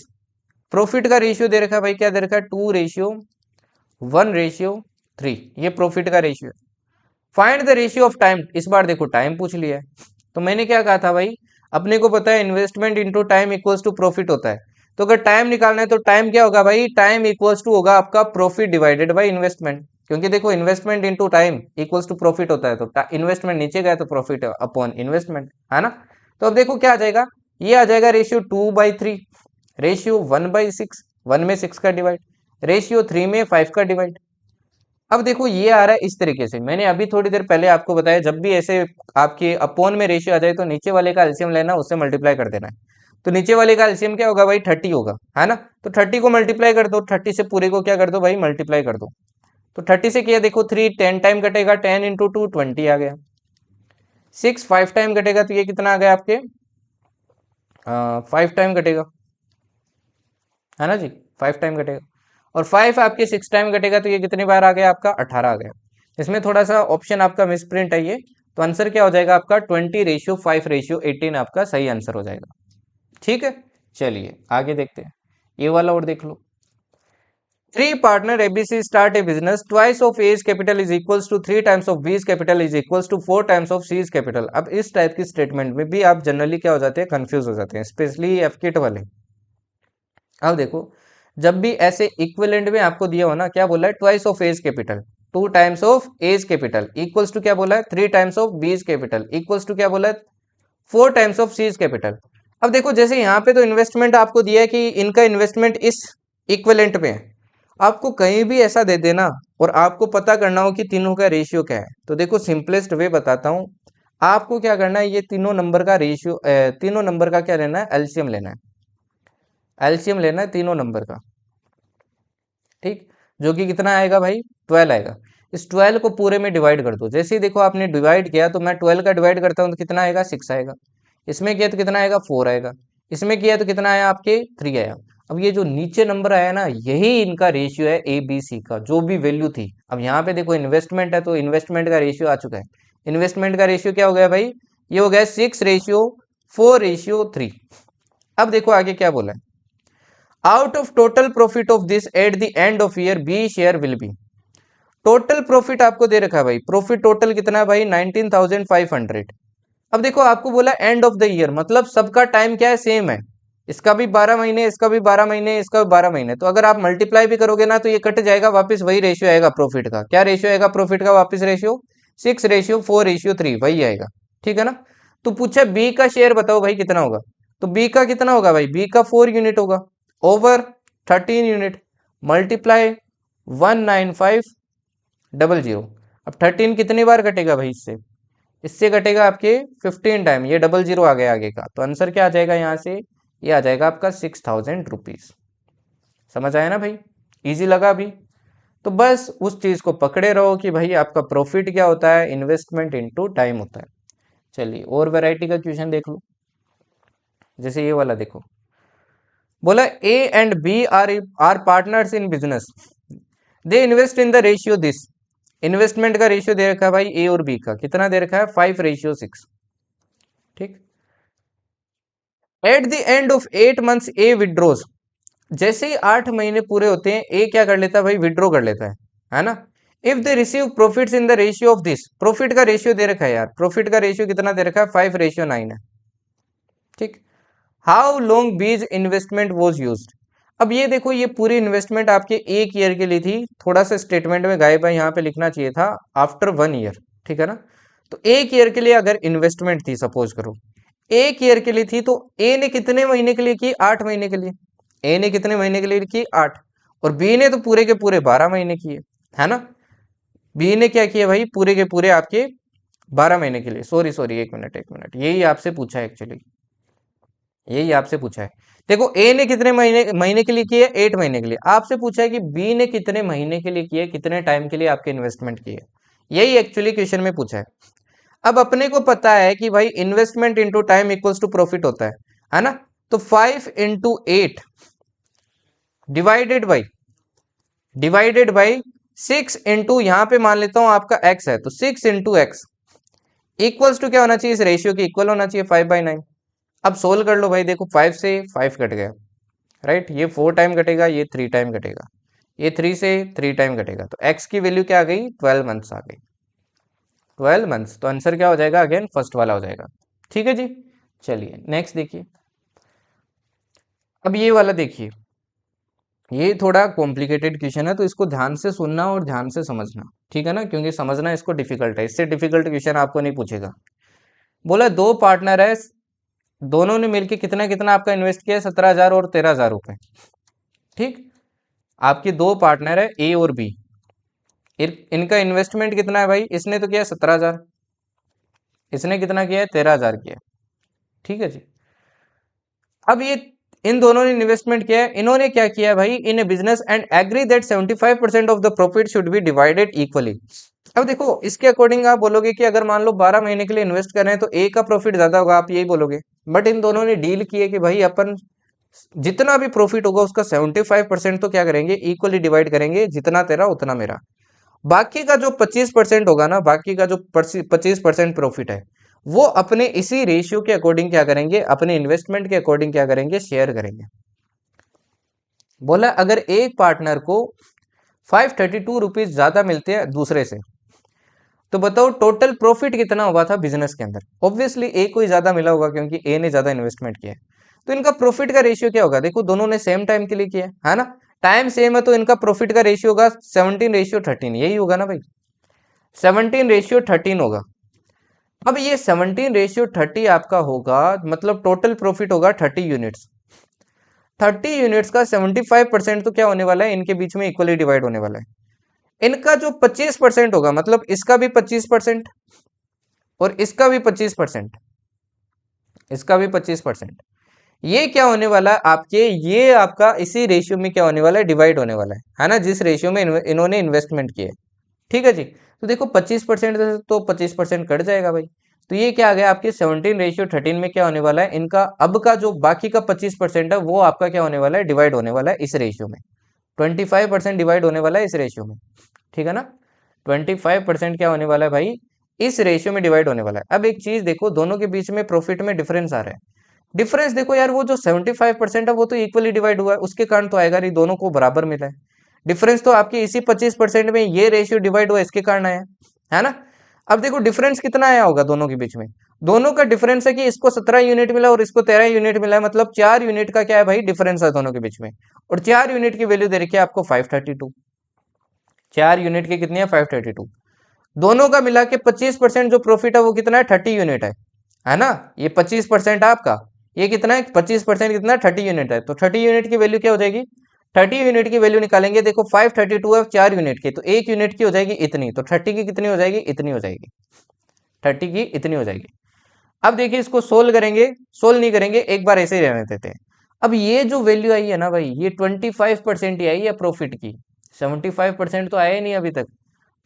[SPEAKER 1] profit का रेशियो दे रखा है भाई, क्या दे रखा है, 2:1:3, ये प्रॉफिट का रेशियो है। Find the ratio of time, इस बार देखो टाइम पूछ लिया है। तो मैंने क्या कहा था भाई, अपने को पता है investment into time equals to profit होता है। तो अगर टाइम निकालना है तो टाइम क्या होगा भाई, टाइम इक्वल्स टू होगा आपका प्रॉफिट डिवाइडेड बाई इन्वेस्टमेंट, क्योंकि देखो investment into time equals to profit होता है। तो इन्वेस्टमेंट नीचे गया तो प्रॉफिट अपॉन इन्वेस्टमेंट, है ना। तो अब देखो क्या आ जाएगा, ये आ जाएगा रेशियो 2/3, रेशियो 1/6, 1 में 6 का डिवाइड, रेशियो 3 में 5 का डिवाइड। अब देखो ये आ रहा है इस तरीके से, मैंने अभी थोड़ी देर पहले आपको बताया, जब भी ऐसे आपके अपोन में रेशियो आ जाए तो नीचे वाले का एलसीएम लेना, उससे मल्टीप्लाई कर देना है। तो नीचे वाले का एलसीएम क्या होगा भाई, 30 होगा, है ना। तो 30 को मल्टीप्लाई कर दो, 30 से पूरे को क्या कर दो भाई, मल्टीप्लाई कर दो। तो 30 से किया देखो 3 10 टाइम कटेगा, 10 × 2 20 आ गया। 6 5 टाइम कटेगा, तो ये कितना आ गया आपके 5 टाइम कटेगा, है ना जी, 5 टाइम कटेगा। और 5 आपके 6 टाइम कटेगा, तो ये कितनी बार आ गया आपका 18 आ गया। इसमें थोड़ा सा ऑप्शन आपका मिसप्रिंट है ये, तो आंसर क्या हो जाएगा आपका 20:5:18 आपका सही आंसर हो जाएगा, ठीक है। चलिए आगे देखते हैं, ये वाला और देख लो। 3 partner ABC start a business, twice of A's capital is equals to 3 times of B's capital is equals to 4 times of C's capital. अब इस टाइप की स्टेटमेंट में भी आप जनरली क्या हो जाते हैं, कंफ्यूज हो जाते हैं, स्पेशली एफकेट वाले। अब देखो जब भी ऐसे इक्विवेलेंट में आपको दिया हो ना, क्या बोला है, twice of A's capital, 2 times of A's capital equals to क्या बोला है, 3 times of B's capital equals to क्या बोला है, 4 टाइम्स ऑफ सीज कैपिटल। अब देखो जैसे यहाँ पे तो इन्वेस्टमेंट आपको दिया है कि इनका इन्वेस्टमेंट इस इक्विवेलेंट में है, आपको कहीं भी ऐसा दे देना और आपको पता करना हो कि तीनों का रेशियो क्या है, तो देखो सिंपलेस्ट वे बताता हूँ, आपको क्या करना है, ये तीनों नंबर का रेशियो, तीनों नंबर का क्या लेना है, एलसीएम लेना है, एलसीएम लेना है तीनों नंबर का, ठीक। जो कि कितना आएगा भाई, 12 आएगा। इस 12 को पूरे में डिवाइड कर दो, जैसे ही देखो आपने डिवाइड किया, तो मैं 12 का डिवाइड करता हूँ तो कितना आएगा, 6 आएगा। इसमें किया तो कितना आएगा, 4 आएगा। इसमें किया तो कितना आया आपके, 3 आया। अब ये जो नीचे नंबर आया ना, यही इनका रेशियो है ABC का, जो भी वैल्यू थी। अब यहाँ पे देखो इन्वेस्टमेंट है, तो इन्वेस्टमेंट का रेशियो आ चुका है। इन्वेस्टमेंट का रेशियो क्या हो गया भाई, ये हो गया 6:4:3। अब देखो आगे क्या बोला है, out of total profit of this at the end of year B share will be. Total profit आपको दे रखा है भाई, प्रॉफिट टोटल कितना है भाई, 19,500। अब देखो आपको बोला एंड ऑफ द ईयर, मतलब सबका टाइम क्या है, सेम है। इसका भी 12 महीने, इसका भी 12 महीने, इसका भी 12 महीने। तो अगर आप मल्टीप्लाई भी करोगे ना, तो ये कट जाएगा, वापस वही रेशियो आएगा प्रॉफिट का। क्या रेशियो आएगा प्रॉफिट का, वापस रेशियो 6:4:3, वही आएगा, ठीक है ना। तो पूछा बी का शेयर बताओ भाई कितना होगा, तो बी का कितना होगा भाई, बी का 4 यूनिट होगा ओवर 13 यूनिट मल्टीप्लाई 19500। अब 13 कितनी बार कटेगा भाई, इससे इससे कटेगा आपके 15 टाइम, ये 00 आ गया आगे का, तो आंसर क्या आ जाएगा यहाँ से, ये आ जाएगा आपका 6000 रुपीज। समझ आया ना भाई, इजी लगा अभी। तो बस उस चीज को पकड़े रहो कि भाई आपका प्रॉफिट क्या होता है, इन्वेस्टमेंट इनटू टाइम होता है। चलिए और वैरायटी का क्वेश्चन देख लो, जैसे ये वाला देखो, बोला A and B are partners in business, they invest in the ratio this. Investment का रेशियो दे रखा है भाई ए और बी का, कितना दे रखा है 5:6। ठीक, at the end of 8 months A withdraws, जैसे ही 8 महीने पूरे होते हैं ए क्या कर लेता है भाई, विड्रॉ कर लेता है ना। If they receive profits in the ratio of this, profit का रेशियो दे रखा है यार, प्रॉफिट का रेशियो कितना दे रखा है 5:9 है। ठीक, हाउ लॉन्ग बीज इन्वेस्टमेंट वॉज यूज्ड। अब ये देखो, ये पूरी इन्वेस्टमेंट आपके 1 ईयर के लिए थी, थोड़ा सा स्टेटमेंट में गायब है, यहाँ पे लिखना चाहिए था आफ्टर 1 ईयर। ठीक है ना, तो 1 ईयर के लिए अगर इन्वेस्टमेंट थी, सपोज करो 1 ईयर के लिए थी, तो ए ने कितने महीने के लिए की, 8 महीने के लिए। ए ने कितने महीने के लिए की, 8, और बी ने तो पूरे के पूरे 12 महीने किए, है ना। बी ने क्या किया भाई, पूरे के पूरे आपके 12 महीने के लिए, सॉरी सॉरी, एक मिनट, यही आपसे पूछा है एक्चुअली, यही आपसे पूछा है। देखो ए ने कितने महीने महीने के लिए किए, 8 महीने के लिए। आपसे पूछा है कि बी ने कितने महीने के लिए किए, कितने टाइम के लिए आपके इन्वेस्टमेंट किए, यही एक्चुअली क्वेश्चन में पूछा है। अब अपने को पता है कि भाई investment into time equals to profit होता है ना। तो 5 × 8 डिवाइडेड बाई 6 इंटू, यहां पे मान लेता हूं आपका x है, तो 6 × x इक्वल्स टू क्या होना चाहिए, इस रेशियो के इक्वल होना चाहिए 5/9। अब सोल्व कर लो भाई, देखो 5 से 5 कट गया, राइट, ये 4 टाइम कटेगा, ये 3 टाइम कटेगा, ये 3 से 3 टाइम कटेगा, तो x की वैल्यू क्या आ गई, 12 मंथ्स आ गई, 12 मंथ्स। तो आंसर क्या हो जाएगा, अगेन फर्स्ट वाला हो जाएगा। ठीक है जी, चलिए नेक्स्ट देखिए। अब ये वाला देखिए, ये थोड़ा कॉम्प्लिकेटेड क्वेश्चन है, तो इसको ध्यान से सुनना और ध्यान से समझना, ठीक है ना, क्योंकि समझना इसको डिफिकल्ट है, इससे डिफिकल्ट क्वेश्चन आपको नहीं पूछेगा। बोला दो पार्टनर है, दोनों ने मिलकर कितना कितना आपका इन्वेस्ट किया, 17,000 और 13,000 रुपए। ठीक, आपके दो पार्टनर है ए और बी, इनका इन्वेस्टमेंट कितना है भाई, इसने तो किया 17,000, इसने कितना किया है 13,000 किया। ठीक है जी, अब ये इन दोनों ने इन्वेस्टमेंट किया है, इन्होंने क्या किया भाई, in a business and agree that 75% of the profit should be divided equally. अब देखो इसके अकॉर्डिंग आप बोलोगे कि अगर मान लो 12 महीने के लिए इन्वेस्ट कर रहे हैं तो ए का प्रॉफिट ज्यादा होगा, आप यही बोलोगे। बट इन दोनों ने डील की है कि भाई अपन जितना भी प्रॉफिट होगा उसका 75% तो क्या करेंगे, इक्वली डिवाइड करेंगे, जितना तेरा उतना मेरा। बाकी का जो 25% होगा ना, बाकी का जो 25% प्रॉफिट है, वो अपने इसी रेशियो के अकॉर्डिंग क्या करेंगे, अपने इन्वेस्टमेंट के अकॉर्डिंग क्या करेंगे, शेयर करेंगे। बोला अगर एक पार्टनर को 532 रुपीज ज्यादा मिलते हैं दूसरे से, तो बताओ टोटल प्रॉफिट कितना हुआ था बिजनेस के अंदर। ऑब्वियसली ए को ही ज्यादा मिला होगा क्योंकि ए ने ज्यादा इन्वेस्टमेंट किया है। तो इनका प्रॉफिट का रेशियो क्या होगा, देखो दोनों ने सेम टाइम के लिए किया है ना, टाइम सेम है, तो इनका प्रॉफिट का रेशियो होगा 17:13, यही होगा ना भाई, 17:13 होगा। अब ये 17:30 आपका होगा, मतलब टोटल प्रॉफिट होगा 30 यूनिट्स। 30 यूनिट्स का 75% तो क्या होने वाला है, इनके बीच में इक्वली डिवाइड होने वाला है। इनका जो 25% होगा, मतलब इसका भी 25% और इसका भी 25%, इसका भी 25%, ये क्या होने वाला है आपके, ये आपका इसी रेशियो में क्या होने वाला है, डिवाइड होने वाला है ना, जिस रेशियो में इन्होंने इन्वेस्टमेंट किया है। ठीक है जी, तो देखो 25% तो 25% कट जाएगा भाई, तो ये क्या आ गया आपके 17:13 में क्या होने वाला है, इनका अब का जो बाकी का 25% है वो आपका क्या होने वाला है, डिवाइड होने वाला है इस रेशियो में। 25% डिवाइड होने वाला है इस रेशियो में, ठीक है ना, 25% क्या होने वाला है भाई, इस रेशियो में डिवाइड होने वाला है। अब एक चीज देखो, दोनों के बीच में प्रॉफिट में डिफरेंस आ रहा है। डिफरेंस देखो यार, वो जो 75% है वो तो इक्वली डिवाइड हुआ है, उसके कारण तो आएगा नहीं, दोनों को बराबर मिला है। डिफरेंस तो आपके इसी 25% में ये रेशियो डिवाइड हुआ, इसके कारण आया है ना। अब देखो डिफरेंस कितना आया होगा दोनों के बीच में, दोनों का डिफरेंस है कि इसको 17 यूनिट मिला और इसको 13 यूनिट मिला है, मतलब 4 यूनिट का क्या है भाई, डिफरेंस है दोनों के बीच में। और 4 यूनिट की वैल्यू दे रखी है आपको 532, 4 यूनिट की कितनी है 532। दोनों का मिला के 25% जो प्रॉफिट है वो कितना है, 30 यूनिट है। है ना। ये 25% आपका, ये कितना है 25% कितना 30 यूनिट है, तो 30 यूनिट की वैल्यू क्या हो जाएगी, 30 यूनिट की वैल्यू निकालेंगे, देखो 532 है 4 यूनिट की, तो 1 यूनिट की हो जाएगी इतनी, तो 30 की कितनी हो जाएगी, इतनी हो जाएगी, 30 की इतनी हो जाएगी। अब देखिए इसको सोल्व करेंगे, सोल्व नहीं करेंगे, एक बार ऐसे ही रहने देते हैं। अब ये जो वैल्यू आई है ना भाई, ये 25% ही आई है प्रॉफिट की, 75% तो आया ही नहीं अभी तक।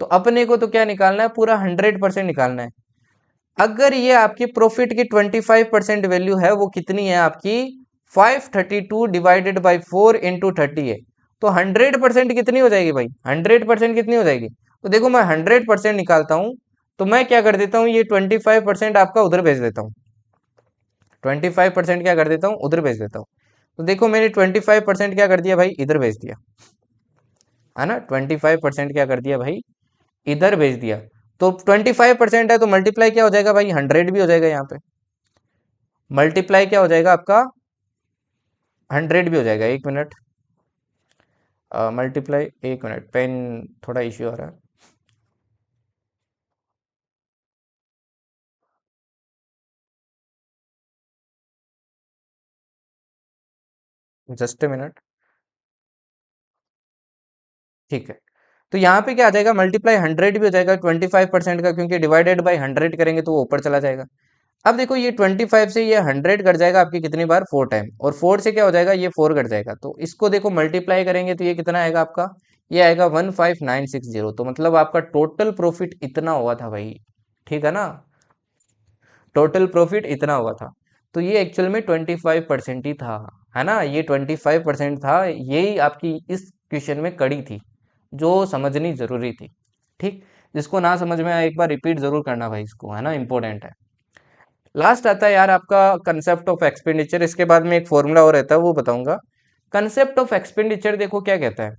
[SPEAKER 1] तो अपने को तो क्या निकालना है, पूरा 100% निकालना है। अगर ये आपकी प्रॉफिट की 25% वैल्यू है, वो कितनी है आपकी 532 डिवाइडेड बाई 4 इंटू 30 है, तो 100% कितनी हो जाएगी भाई, 100% कितनी हो जाएगी, तो देखो मैं 100% निकालता हूं, तो मैं क्या कर देता हूं, ये 25% आपका उधर भेज देता हूँ, 25% क्या कर देता हूँ, उधर भेज देता हूँ। तो देखो मैंने 25% क्या कर दिया भाई, इधर भेज दिया, है ना, 25% क्या कर दिया भाई, इधर भेज दिया। तो 25% है तो मल्टीप्लाई क्या हो जाएगा भाई, 100 भी हो जाएगा यहाँ पे, मल्टीप्लाई क्या हो जाएगा आपका, 100 भी हो जाएगा। एक मिनट, मल्टीप्लाई, एक मिनट, पेन थोड़ा इश्यू आ रहा है, जस्ट ए मिनट। ठीक है, तो यहाँ पे क्या आ जाएगा, मल्टीप्लाई 100 भी हो जाएगा 25% का, क्योंकि डिवाइडेड बाई 100 करेंगे तो वो ऊपर चला जाएगा। अब देखो ये 25 से ये 100 कट जाएगा आपकी कितनी बार, 4 टाइम, और 4 से क्या हो जाएगा, ये 4 कट जाएगा, तो इसको देखो मल्टीप्लाई करेंगे तो ये कितना आएगा आपका, ये आएगा 15960, तो मतलब आपका टोटल प्रॉफिट इतना हुआ था भाई, ठीक है ना, टोटल प्रॉफिट इतना हुआ था। तो ये एक्चुअल में 25% ही था, है ना, ये 25% था, यही आपकी इस क्वेश्चन में कड़ी थी, जो समझनी जरूरी थी। ठीक, जिसको ना समझ में आए एक बार रिपीट जरूर करना भाई इसको, है ना, इंपॉर्टेंट है। लास्ट आता है यार आपका कंसेप्ट ऑफ एक्सपेंडिचर, इसके बाद में एक फॉर्मूला और रहता है वो बताऊंगा। कंसेप्ट ऑफ एक्सपेंडिचर देखो क्या कहता है,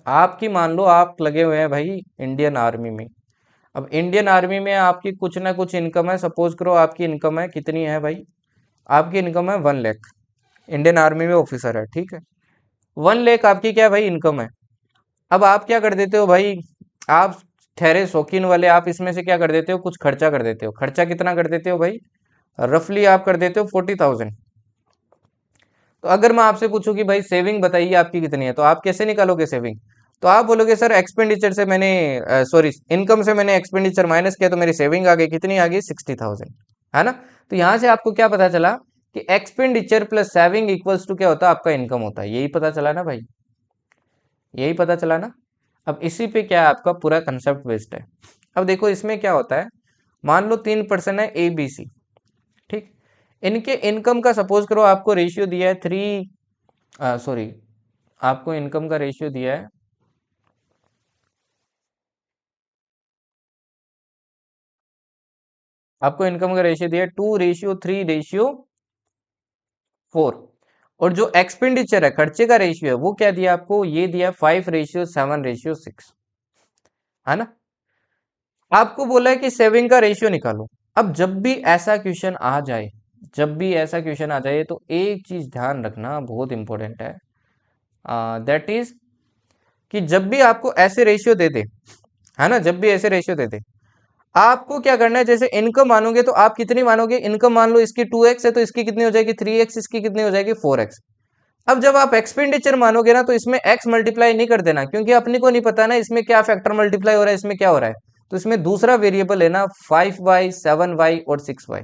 [SPEAKER 1] आपकी मान लो आप लगे हुए हैं भाई इंडियन आर्मी में। अब इंडियन आर्मी में आपकी कुछ ना कुछ इनकम है, सपोज करो आपकी इनकम है कितनी है भाई, आपकी इनकम है 1 लाख, इंडियन आर्मी में ऑफिसर है, ठीक है, 1 लाख आपकी क्या है भाई इनकम है। अब आप क्या कर देते हो भाई, आप ठहरे शौकीन वाले, आप इसमें से क्या कर देते हो, कुछ खर्चा कर देते हो, खर्चा कितना कर देते हो भाई, रफली आप कर देते हो 40,000। तो अगर मैं आपसे पूछूं कि भाई सेविंग बताइए आपकी कितनी है, तो आप कैसे निकालोगे सेविंग, तो आप बोलोगे सर एक्सपेंडिचर से मैंने, सॉरी इनकम से मैंने एक्सपेंडिचर माइनस किया तो मेरी सेविंग आ गई, कितनी आ गई 60,000, है ना। तो यहां से आपको क्या पता चला कि expenditure plus saving equals to क्या होता है, आपका इनकम होता है, यही पता चला ना भाई, यही पता चला ना। अब इसी पे क्या है, आपका पूरा कंसेप्ट बेस्ड है। अब देखो इसमें क्या होता है, मान लो 3 पर्सन है ए बी सी, ठीक, इनके इनकम का सपोज करो आपको रेशियो दिया है 3, सॉरी आपको इनकम का रेशियो दिया है, आपको इनकम का रेशियो दिया है 2:3:4, और जो एक्सपेंडिचर है खर्चे का रेशियो है वो क्या दिया आपको, ये दिया 5:7:6, है ना। आपको बोला है कि सेविंग का रेशियो निकालो। अब जब भी ऐसा क्वेश्चन आ जाए, जब भी ऐसा क्वेश्चन आ जाए तो एक चीज ध्यान रखना बहुत इंपॉर्टेंट है, दैट इज कि जब भी आपको ऐसे रेशियो दे दे, है ना, जब भी ऐसे रेशियो दे दे, आपको क्या करना है, जैसे इनकम मानोगे तो आप कितनी मानोगे, इनकम मान लो इसकी 2x है तो इसकी कितनी हो जाएगी 3x, इसकी कितनी हो जाएगी 4x। अब जब आप एक्सपेंडिचर मानोगे ना तो इसमें x मल्टीप्लाई नहीं कर देना, क्योंकि अपने को नहीं पता ना इसमें क्या फैक्टर मल्टीप्लाई हो रहा है, इसमें क्या हो रहा है, तो इसमें दूसरा वेरिएबल है ना 5y 7y और 6y।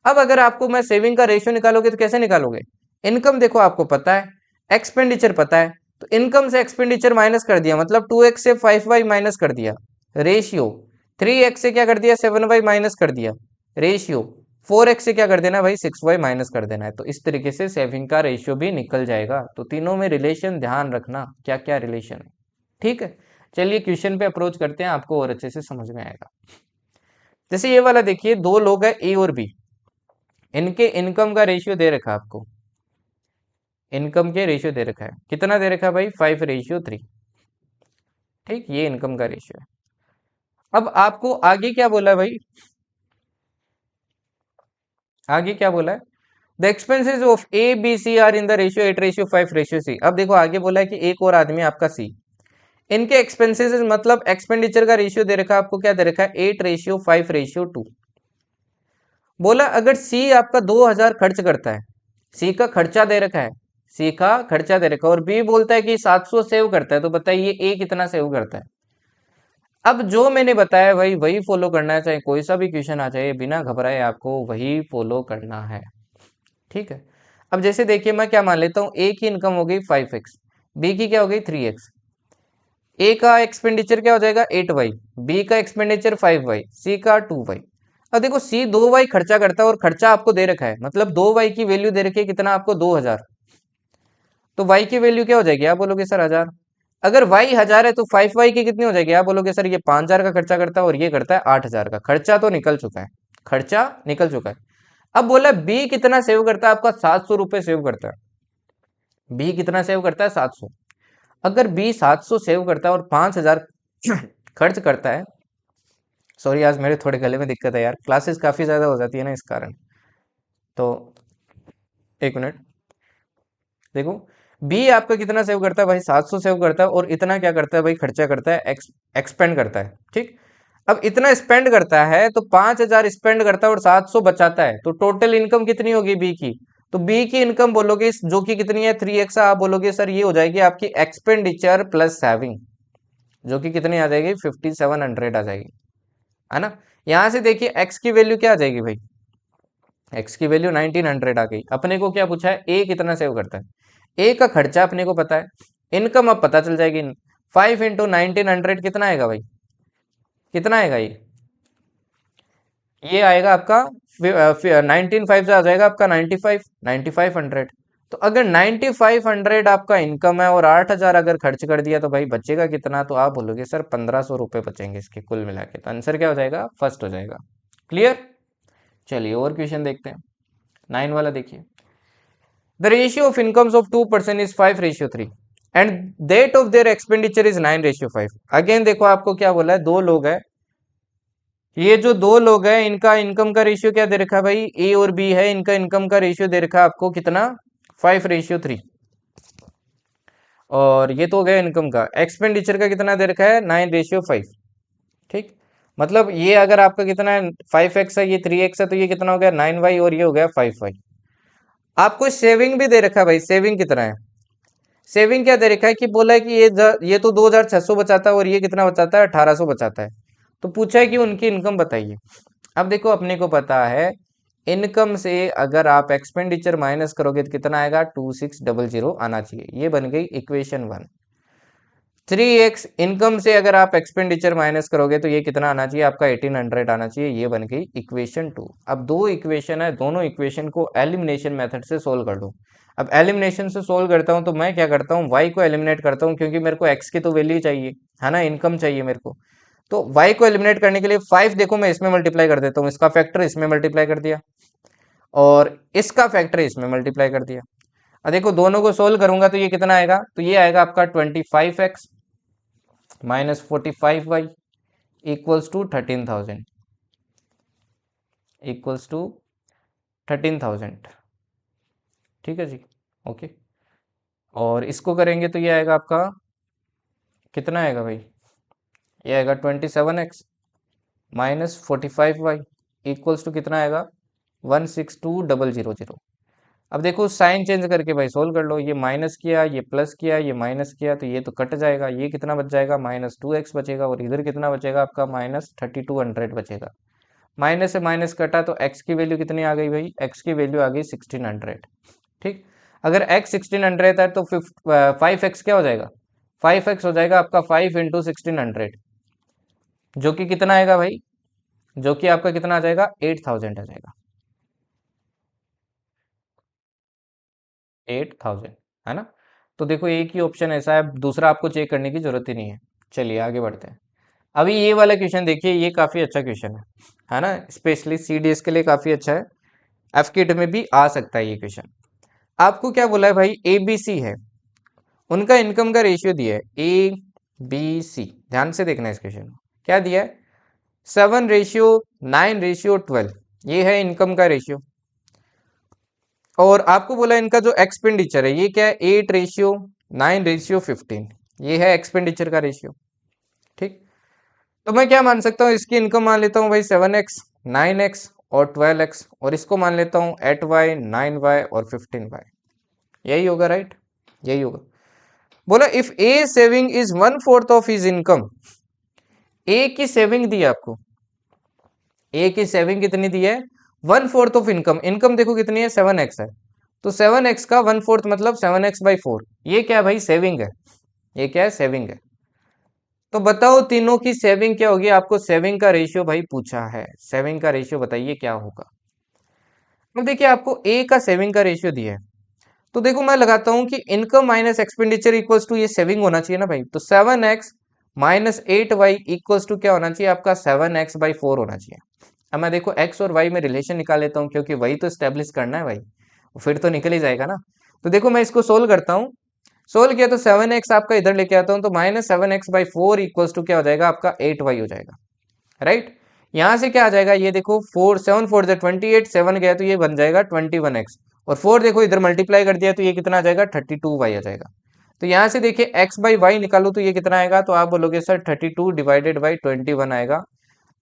[SPEAKER 1] अब अगर आपको मैं सेविंग का रेशियो निकालोगे तो कैसे निकालोगे, इनकम देखो आपको पता है, एक्सपेंडिचर पता है, तो इनकम से एक्सपेंडिचर माइनस कर दिया, मतलब 2x से 5y माइनस कर दिया, रेशियो 3x से क्या कर दिया 7y माइनस कर दिया, रेशियो 4x से क्या कर देना भाई 6y माइनस कर देना है। तो इस तरीके से सेविंग का रेशियो भी निकल जाएगा। तो तीनों में रिलेशन ध्यान रखना क्या क्या रिलेशन है, ठीक है। चलिए क्वेश्चन पे अप्रोच करते हैं, आपको और अच्छे से समझ में आएगा। जैसे ये वाला देखिए, दो लोग है ए और बी, इनके इनकम का रेशियो दे रखा है आपको, इनकम के रेशियो दे रखा है, कितना दे रखा है भाई 5:3, ठीक, ये इनकम का रेशियो है। अब आपको आगे क्या बोला है भाई, आगे क्या बोला है, the expenses of A B C are in the ratio 8:5:C। अब देखो आगे बोला है कि एक और आदमी आपका सी, इनके एक्सपेंसेस मतलब एक्सपेंडिचर का रेशियो दे रखा है आपको, क्या दे रखा है 8:5:2, बोला अगर सी आपका 2000 खर्च करता है, सी का खर्चा दे रखा है, सी का खर्चा दे रखा है, और बी बोलता है कि 700 सेव करता है, तो बताइए ए कितना सेव करता है। अब जो मैंने बताया भाई वही फॉलो करना है, चाहे कोई सा भी क्वेश्चन आ जाए, बिना घबराए आपको वही फॉलो करना है। ठीक है। अब जैसे देखिए मैं क्या मान लेता हूँ, ए की इनकम हो गई 5x, बी की क्या हो गई 3x, ए का एक्सपेंडिचर क्या हो जाएगा 8y, बी का एक्सपेंडिचर 5y, सी का 2y। अब देखो सी 2y खर्चा करता है और खर्चा आपको दे रखा है, मतलब 2y की वैल्यू दे रखी है कितना आपको 2000, तो y की वैल्यू क्या हो जाएगी, आप बोलोगे सर 1000। अगर y 1000 है तो 5y की कितनी हो जाएगी, आप बोलोगे सर ये 5000 का खर्चा करता है और ये करता है 8000 का, खर्चा तो निकल चुका है, खर्चा निकल चुका है। अब बोला बी कितना सेव करता है, आपका 700 रुपए सेव करता है, बी कितना सेव करता है 700। अगर बी 700 सेव करता है और 5000 खर्च करता है, सॉरी आज मेरे थोड़े गले में दिक्कत है यार, क्लासेस काफी ज्यादा हो जाती है ना इस कारण, तो एक मिनट। देखो बी आपका कितना सेव करता है भाई 700 सेव करता है, और इतना क्या करता है भाई खर्चा करता है, एक्सपेंड करता है। ठीक। अब इतना स्पेंड करता है तो 5000 स्पेंड करता है और 700 बचाता है, तो टोटल इनकम कितनी होगी बी की, तो बी की इनकम बोलोगे जो कि कितनी है 3x, आप बोलोगे सर ये हो जाएगी आपकी एक्सपेंडिचर प्लस सेविंग, जो कि कितनी आ जाएगी 5700 आ जाएगी, है ना। यहां से देखिए x की वैल्यू क्या आ जाएगी भाई, x की वैल्यू 1900 आ गई। अपने को क्या पूछा है, ए कितना सेव करता है, ए का खर्चा अपने को पता है, इनकम अब पता चल जाएगी। 5 × 1900 कितना आएगा भाई, कितना आएगा ये आएगा आपका 19 5 से आ जाएगा आपका 95, 9500। तो अगर 9500 आपका इनकम है और 8000 अगर खर्च कर दिया तो भाई बचेगा कितना, तो आप बोलोगे सर 1500 रुपए बचेंगे इसके कुल मिला के, तो आंसर क्या हो जाएगा, फर्स्ट हो जाएगा। क्लियर। चलिए और क्वेश्चन देखते हैं, 9 वाला देखिए। The ratio of incomes of 2 person is 5:3 and that of their expenditure is 9:5। Again देखो आपको क्या बोला है, दो लोग है, ये जो दो लोग हैं इनका इनकम का रेशियो क्या दे रखा है भाई, ए और बी है, इनका इनकम का रेशियो दे रखा है आपको कितना 5:3, और ये तो हो गया इनकम का, एक्सपेंडिचर का कितना दे रखा है 9:5। ठीक। मतलब ये अगर आपका कितना है 5x है, ये 3x है, तो ये कितना हो गया 9y, और ये हो गया 5y। आपको सेविंग भी दे रखा है भाई, सेविंग कितना है, सेविंग क्या दे रखा है कि बोला है कि ये तो 2600 बचाता है और ये कितना बचाता है 1800 बचाता है, तो पूछा है कि उनकी इनकम बताइए। अब देखो अपने को पता है इनकम से अगर आप एक्सपेंडिचर माइनस करोगे तो कितना आएगा 2600 आना चाहिए, ये बन गई इक्वेशन 1। 3x इनकम से अगर आप एक्सपेंडिचर माइनस करोगे तो ये कितना आना चाहिए आपका 1800 आना चाहिए, ये बन गई इक्वेशन 2। अब दो इक्वेशन है, दोनों इक्वेशन को एलिमिनेशन मेथड से सोल्व कर दो। अब एलिमिनेशन से सोल्व करता हूं तो मैं क्या करता हूं, y को एलिमिनेट करता हूं, क्योंकि मेरे को x की तो वैल्यू चाहिए, है ना, इनकम चाहिए मेरे को। तो y को एलिमिनेट करने के लिए 5 देखो मैं इसमें मल्टीप्लाई कर देता हूँ, इसका फैक्टर इसमें मल्टीप्लाई कर दिया और इसका फैक्टर इसमें मल्टीप्लाई कर दिया। अब देखो दोनों को सोल्व करूंगा तो ये कितना आएगा, तो ये आएगा आपका 25x minus 45y equals to 13,000, equals to 13,000। ठीक है जी, ओके। और इसको करेंगे तो ये आएगा आपका कितना आएगा भाई, ये आएगा 27x minus 45y equals to कितना आएगा 162,000। अब देखो साइन चेंज करके भाई सोल्व कर लो, ये माइनस किया, ये प्लस किया, ये माइनस किया, तो ये तो कट जाएगा, ये कितना बच जाएगा -2x बचेगा, और इधर कितना बचेगा आपका -3200 बचेगा। माइनस से माइनस कटा तो x की वैल्यू कितनी आ गई भाई, x की वैल्यू आ गई 1600। ठीक। अगर x 1600 है तो 5x क्या हो जाएगा, 5x हो जाएगा आपका 5 × 1600, जो कि कितना आएगा भाई, जो कि आपका कितना आ जाएगा 8000 आ जाएगा, 8000, है ना। तो देखो एक ही ऑप्शन ऐसा है, दूसरा आपको चेक करने की जरूरत ही नहीं है। चलिए आगे बढ़ते हैं। अभी ये वाला क्वेश्चन देखिए, ये काफी अच्छा क्वेश्चन है ना, स्पेशली सीडीएस के लिए काफी अच्छा है, एफकेट में भी आ सकता है ये क्वेश्चन। आपको क्या बोला है भाई, ए बी सी है, उनका इनकम का रेशियो दिया है ABC, ध्यान से देखना इस क्वेश्चन में क्या दिया है, 7:9:12, ये है इनकम का रेशियो। और आपको बोला इनका जो एक्सपेंडिचर है ये क्या है 8:9:15, ये है एक्सपेंडिचर का रेशियो। ठीक। तो मैं क्या मान सकता हूँ, इसकी इनकम मान लेता हूँ भाई 7x 9x, और 12x, और इसको मान लेता हूँ 8y 9y और 15y। यही होगा, राइट? यही होगा। बोला if A saving is 1/4 of his income, A की सेविंग दी है आपको, ए की सेविंग कितनी दी है? 1/4 ऑफ इनकम। इनकम देखो कितनी है, 7x है, तो 7x का 1/4 मतलब 7x/4। ये क्या है भाई? सेविंग है। ये क्या है? सेविंग है। तो बताओ तीनों की सेविंग क्या होगी? आपको सेविंग का रेशियो भाई पूछा है, सेविंग का रेशियो बताइए क्या होगा। अब देखिए आपको ए का सेविंग का रेशियो दिया है, तो देखो मैं लगाता हूं कि income minus expenditure equals to, ये सेविंग होना चाहिए ना भाई, तो 7x minus 8y equals to क्या होना चाहिए आपका? 7x/4 होना चाहिए। अब मैं देखो x और y में रिलेशन निकाल लेता हूँ, क्योंकि वही तो स्टेब्लिश करना है भाई, फिर तो निकल ही जाएगा ना। तो देखो मैं इसको सोल्व करता हूँ, सोल्व किया तो 7x आपका इधर लेके आता हूँ, तो -7x/4 इक्वल्स टू क्या हो जाएगा आपका? 8y हो जाएगा, राइट? यहाँ से क्या आ जाएगा? ये देखो 4 7 4 28, 7 गया तो ये बन जाएगा 21x, और 4 देखो इधर मल्टीप्लाई कर दिया तो ये कितना आ जाएगा? 32y आ जाएगा। तो यहाँ से देखिए x/y निकालो तो ये कितना आएगा? तो आप बोलोगे सर 32 डिवाइडेड बाई 21 आएगा।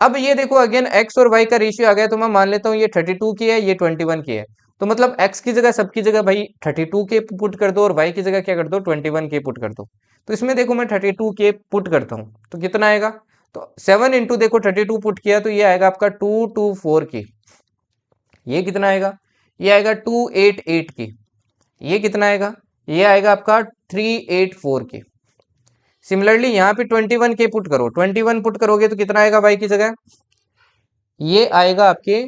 [SPEAKER 1] अब ये देखो अगेन x और y का रेशियो आ गया, तो मैं मान लेता हूँ ये 32 की है, ये 21 की है, तो मतलब x की जगह सबकी जगह भाई 32 के पुट कर दो, और y की जगह क्या कर दो? 21 के पुट कर दो। तो इसमें देखो मैं 32 के पुट करता हूँ तो कितना आएगा? तो 7 इंटू देखो 32 पुट किया तो ये आएगा आपका 224 की। ये कितना आएगा? ये आएगा 288 की। ये कितना आएगा? ये आएगा आपका 384 की। सिमिलरली यहाँ पे 21 के पुट करो, 21 पुट करोगे तो कितना आएगा y की जगह? ये आएगा आपके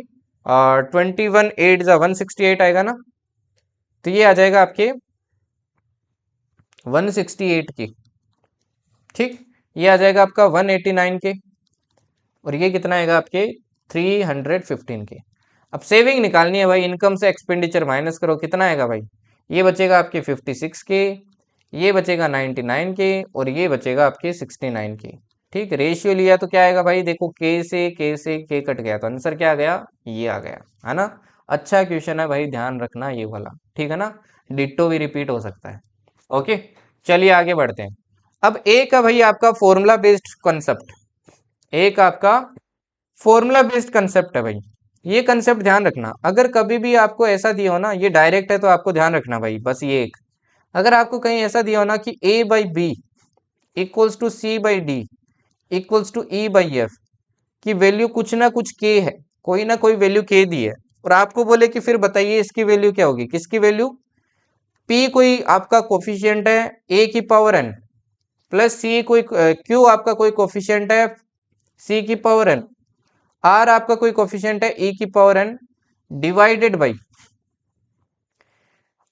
[SPEAKER 1] 21 8 जा 168 आएगा ना, तो ये आ जाएगा आपके 168 की। ठीक, ये आ जाएगा आपका 189 के, और ये कितना आएगा आपके 315 के। अब सेविंग निकालनी है भाई, इनकम से एक्सपेंडिचर माइनस करो, कितना आएगा भाई? ये बचेगा आपके 56 के, ये बचेगा 99 के, और ये बचेगा आपके 69 के। ठीक, रेशियो लिया तो क्या आएगा भाई? देखो के के कट गया, तो आंसर क्या आ गया? ये आ गया, है ना? अच्छा क्वेश्चन है भाई, ध्यान रखना ये वाला, ठीक है ना? डिट्टो भी रिपीट हो सकता है। ओके, चलिए आगे बढ़ते हैं। अब एक का भाई आपका फॉर्मूला बेस्ड कंसेप्ट, एक आपका फॉर्मूला बेस्ड कंसेप्ट है भाई। ये कंसेप्ट ध्यान रखना, अगर कभी भी आपको ऐसा दिया हो ना, ये डायरेक्ट है तो आपको ध्यान रखना भाई, बस ये एक, अगर आपको कहीं ऐसा दिया हो ना कि a/b equals to c/d equals to e/f की वैल्यू कुछ ना कुछ k है, कोई ना कोई वैल्यू k दी है, और आपको बोले कि फिर बताइए इसकी वैल्यू क्या होगी? किसकी वैल्यू? p कोई आपका कोफिशियंट है a की पावर n, प्लस c कोई q आपका कोई कोफिशियंट है c की पावर n, r आपका कोई कोफिशियंट है e की पावर n, डिवाइडेड बाई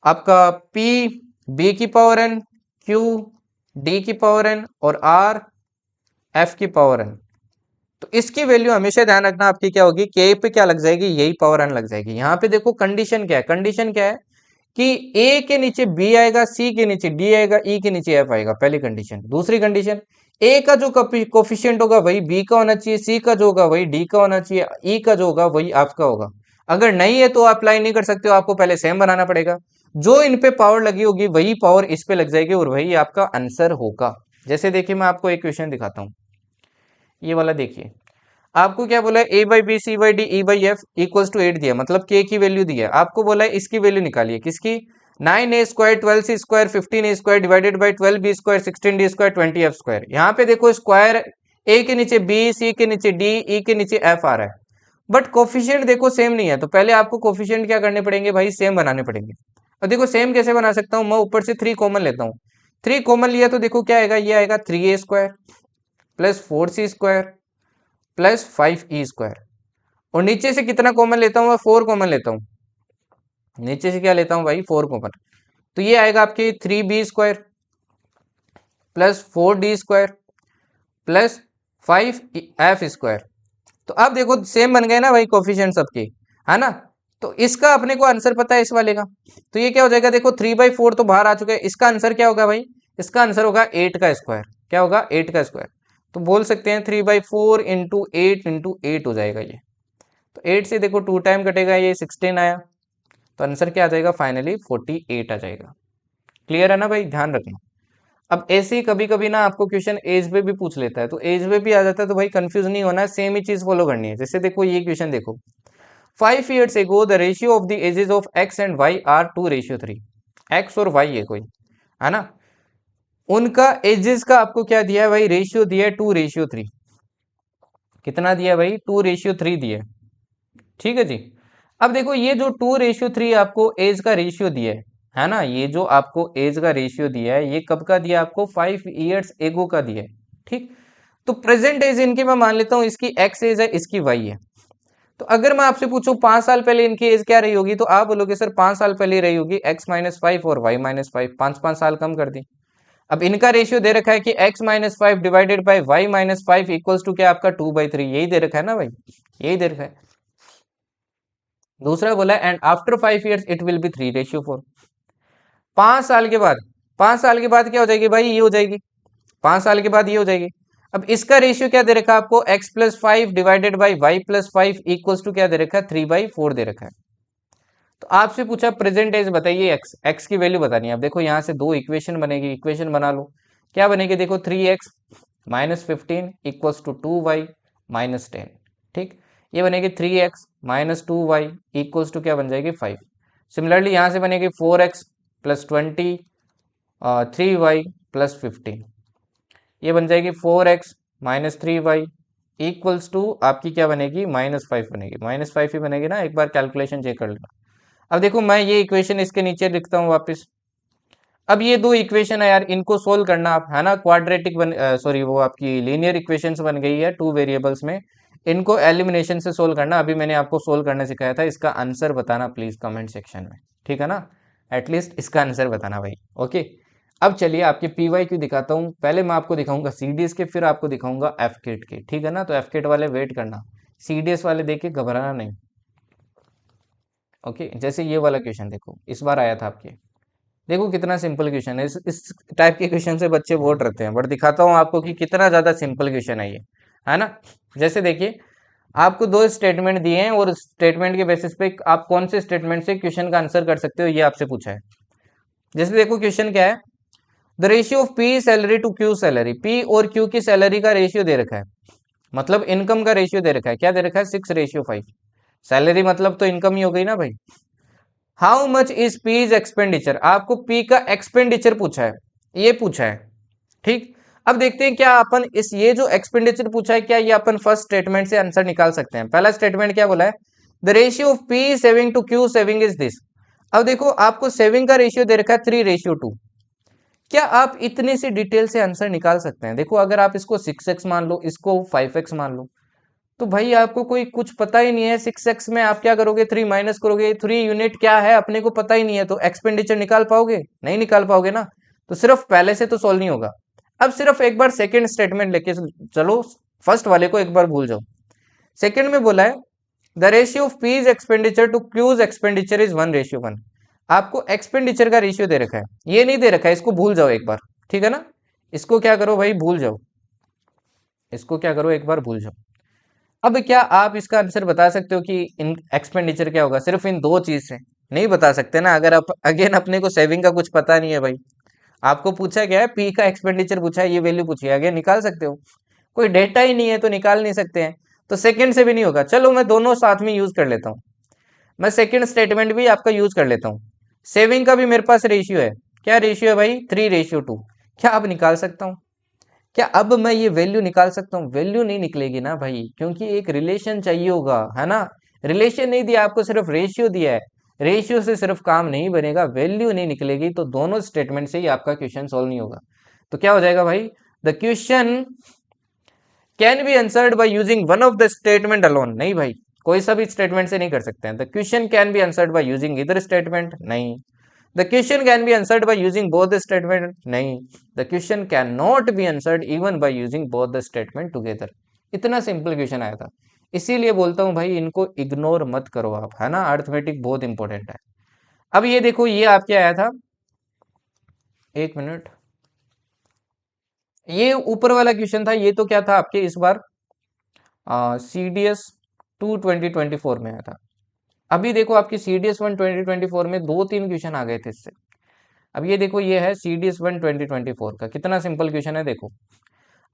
[SPEAKER 1] आपका p b की पावर n, q d की पावर n, और r f की पावर n। तो इसकी वैल्यू हमेशा ध्यान रखना आपकी क्या होगी? k पे क्या लग जाएगी? यही पावर n लग जाएगी। यहाँ पे देखो कंडीशन क्या है, कंडीशन क्या है कि a के नीचे b आएगा, c के नीचे d आएगा, e के नीचे f आएगा, पहली कंडीशन। दूसरी कंडीशन, a का जो कोफिशियंट होगा वही b का होना चाहिए, c का जो होगा वही d का होना चाहिए, e का जो होगा वही f का होगा। अगर नहीं है तो आप अप्लाई नहीं कर सकते हो, आपको पहले सेम बनाना पड़ेगा। जो इन पे पावर लगी होगी वही पावर इस पे लग जाएगी, और वही आपका आंसर होगा। जैसे देखिए मैं आपको एक क्वेश्चन दिखाता हूँ, ये वाला देखिए, आपको क्या बोला है? a/b c/d e/f equals to 8 दिया, मतलब k की वैल्यू दी है, आपको बोला है इसकी वैल्यू निकालिए, किसकी? 9a² 12c² 15a² divided by 12b² 16d² 20f²। यहाँ पे देखो स्क्वायर, a के नीचे b, c के नीचे d, e के नीचे f आ रहा है, बट कोफिशियंट देखो सेम नहीं है, तो पहले आपको कोफिशियंट क्या करने पड़ेंगे भाई? सेम बनाने पड़ेंगे। अब देखो सेम कैसे बना सकता हूँ मैं? ऊपर से 3 कॉमन लेता हूँ, 3 कॉमन लिया तो देखो क्या आएगा? ये आएगा 3a² plus 4c² plus 5e², और नीचे से कितना कॉमन लेता हूँ मैं? 4 कॉमन लेता हूँ, नीचे से क्या लेता हूँ भाई? 4 कॉमन, तो ये आएगा आपके 3b² plus 4d² plus 5f²। तो अब देखो सेम बन गए ना भाई कोफिशिएंट सबके, है ना? तो इसका अपने को आंसर पता है इस वाले का, तो ये क्या हो जाएगा? देखो 3/4 तो बाहर आ चुका है, इसका आंसर क्या होगा भाई? इसका आंसर होगा 8 का स्क्वायर। क्या होगा? 8 का स्क्वायर। तो बोल सकते हैं 3/4 इंटू 8 इंटू 8 हो जाएगा ये। तो 8 से देखो 2 टाइम कटेगा, ये 16 आया, तो आंसर क्या आ जाएगा? फाइनली 48 आ जाएगा। क्लियर है ना भाई? ध्यान रखना। अब ऐसे ही कभी कभी ना आपको क्वेश्चन एज पे भी पूछ लेता है, तो एज पे भी आ जाता है, तो भाई कंफ्यूज नहीं होना है, सेम ही चीज फॉलो करनी है। जैसे देखो ये क्वेश्चन देखो, 5 years ago the ratio of the ages of x and y are 2:3। x और y है कोई, है ना, उनका एजेस का आपको क्या दिया है भाई, रेशियो दिया है 2:3। कितना दिया है भाई, 2:3 दिया है। ठीक है जी। अब देखो ये जो 2:3 आपको एज का रेशियो दिया है ना, ये जो आपको एज का रेशियो दिया है ये कब का दिया है आपको, 5 years एगो का दिया है। ठीक, तो प्रेजेंट एज इनकी मैं मान लेता हूं इसकी एक्स एज है, इसकी वाई है। तो अगर मैं आपसे पूछूं 5 साल पहले इनकी एज क्या रही होगी, तो आप बोलोगे सर 5 साल पहले रही होगी x-5 और y-5, 5 साल कम कर दी। अब इनका रेशियो दे रखा है कि x-5 divided by y-5 equals to क्या आपका 2/3, यही दे रखा है ना भाई, यही दे रखा है। दूसरा बोला and after 5 years it will be 3:4। 5 साल के बाद, 5 साल के बाद क्या हो जाएगी भाई, ये हो जाएगी, 5 साल के बाद ये हो जाएगी। अब इसका रेशियो क्या दे रखा है आपको, x+5 divided by y+5 equals to क्या दे रखा है, 3/4 दे रखा है। तो आपसे पूछा प्रेजेंट एज बताइए, एक्स की वैल्यू बतानी है। अब देखो यहाँ से दो इक्वेशन बनेगी, इक्वेशन बना लो। क्या बनेगी, देखो 3x-15 इक्वल्स टू 2y-10। ठीक, ये बनेगी 3x-2y इक्वल्स टू क्या बन जाएगी 5। सिमिलरली यहाँ से बनेगी 4x+20 3y+15, ये बन जाएगी 4x-3y इक्वल्स टू आपकी क्या बनेगी, -5 बनेगी। -5 ही बनेगी ना, एक बार कैलकुलेशन चेक कर लेना। अब देखो मैं ये इक्वेशन इसके नीचे लिखता हूँ वापस। अब ये दो इक्वेशन है यार, इनको सोल्व करना आप, है ना, क्वाड्रेटिक बन सॉरी वो आपकी लीनियर इक्वेशंस बन गई है 2 वेरिएबल्स में। इनको एलिमिनेशन से सोल्व करना, अभी मैंने आपको सोल्व करना सिखाया था। इसका आंसर बताना प्लीज कमेंट सेक्शन में, ठीक है ना, एटलीस्ट इसका आंसर बताना भाई। ओके, अब चलिए आपके पीवाई क्यू दिखाता हूँ। पहले मैं आपको दिखाऊंगा सीडीएस के, फिर आपको दिखाऊंगा एफकेट के, ठीक है ना। तो एफकेट वाले वेट करना, सीडीएस वाले देख के घबराना नहीं। ओके, जैसे ये वाला क्वेश्चन देखो, इस बार आया था आपके, देखो कितना सिंपल क्वेश्चन है। इस टाइप के क्वेश्चन से बच्चे बहुत डरते हैं, बट दिखाता हूँ आपको कि कितना ज्यादा सिंपल क्वेश्चन है ये, है ना। जैसे देखिए आपको दो स्टेटमेंट दिए हैं और स्टेटमेंट के बेसिस पे आप कौन से स्टेटमेंट से क्वेश्चन का आंसर कर सकते हो, ये आपसे पूछा है। जैसे देखो क्वेश्चन क्या है, the ratio of P salary to Q salary, P और क्यू की सैलरी का रेशियो दे रखा है, मतलब इनकम का रेशियो दे रखा है। क्या दे रखा है, 6:5। सैलरी मतलब तो इनकम ही हो गई ना भाई। How much is P's expenditure, आपको पी का एक्सपेंडिचर पूछा है, ये पूछा है। ठीक, अब देखते हैं क्या अपन इस ये जो एक्सपेंडिचर पूछा है, क्या ये अपन फर्स्ट स्टेटमेंट से आंसर निकाल सकते हैं। पहला स्टेटमेंट क्या बोला है, the ratio of P saving to Q saving is this. अब देखो आपको सेविंग का रेशियो दे रखा है 3:2। क्या आप इतने से डिटेल से आंसर निकाल सकते हैं। देखो अगर आप इसको 6x मान लो, इसको 5x मान लो, तो भाई आपको कोई कुछ पता ही नहीं है। 6x में आप क्या करोगे, 3 माइनस करोगे, 3 यूनिट क्या है अपने को पता ही नहीं है, तो एक्सपेंडिचर निकाल पाओगे, नहीं निकाल पाओगे ना। तो सिर्फ पहले से तो सोल्व नहीं होगा। अब सिर्फ एक बार सेकंड स्टेटमेंट लेके चलो, फर्स्ट वाले को एक बार भूल जाओ। सेकंड में बोला है the ratio of P's expenditure to Q's expenditure is 1:1। आपको एक्सपेंडिचर का रेशियो दे रखा है, ये नहीं दे रखा है, इसको भूल जाओ एक बार, ठीक है ना। इसको क्या करो भाई, भूल जाओ, इसको क्या करो एक बार भूल जाओ। अब क्या आप इसका आंसर बता सकते हो कि इन एक्सपेंडिचर क्या होगा, सिर्फ इन दो चीज से नहीं बता सकते ना। अगर आप अगेन अपने को सेविंग का कुछ पता नहीं है भाई, आपको पूछा गया है पी का एक्सपेंडिचर पूछा है, ये वैल्यू पूछी है, आगे निकाल सकते हो। कोई डेटा ही नहीं है तो निकाल नहीं सकते हैं, तो सेकंड से भी नहीं होगा। चलो मैं दोनों साथ में यूज कर लेता हूँ, मैं सेकंड स्टेटमेंट भी आपका यूज कर लेता हूँ। सेविंग का भी मेरे पास रेशियो है, क्या रेशियो है भाई, 3:2। क्या अब निकाल सकता हूँ, क्या अब मैं ये वैल्यू निकाल सकता हूँ। वैल्यू नहीं निकलेगी ना भाई, क्योंकि एक रिलेशन चाहिए होगा, है ना। रिलेशन नहीं दिया आपको, सिर्फ रेशियो दिया है। रेशियो से सिर्फ काम नहीं बनेगा, वैल्यू नहीं निकलेगी तो दोनों स्टेटमेंट से ही आपका क्वेश्चन सॉल्व नहीं होगा। तो क्या हो जाएगा भाई, the question can be answered by using one of the statement alone. नहीं भाई, कोई सा भी स्टेटमेंट से नहीं कर सकते हैं। The question can be answered by using either statement, नहीं। The question can be answered by using both the statement, नहीं। The question can not be answered even by using both the statement together. इतना simple question आया था, इसीलिए बोलता हूँ भाई इनको इग्नोर मत करो आप, है ना। अर्थमेटिक बहुत इंपॉर्टेंट है। अब ये देखो ये आपके आया था, एक मिनट, ये ऊपर वाला क्वेश्चन था, ये तो क्या था आपके इस बार CDS 2 2024 में आया था। अभी देखो आपकी CDS 1 2024 में 2-3 क्वेश्चन आ गए थे इससे। अब ये देखो ये है CDS 1 2024 का, कितना सिंपल क्वेश्चन है। देखो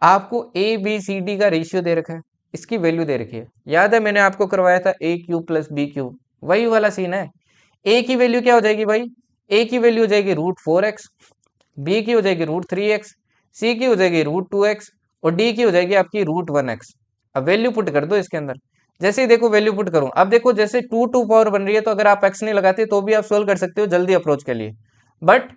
[SPEAKER 1] आपको ABCD का रेशियो दे रखा है, इसकी वैल्यू दे रखी है। याद है मैंने आपको करवाया था ए क्यूब प्लस बी क्यूब, वही वाला सीन है। ए की वैल्यू क्या हो जाएगी भाई, ए की वैल्यू हो जाएगी √4x, बी की हो जाएगी √3x, सी की हो जाएगी √2x और डी की हो जाएगी आपकी √1x। अब वैल्यू पुट कर दो इसके अंदर। जैसे ही देखो वैल्यू पुट करूं, अब देखो जैसे 2 पावर बन रही है, तो अगर आप x नहीं लगाते तो भी आप सोल्व कर सकते हो जल्दी अप्रोच के लिए। बट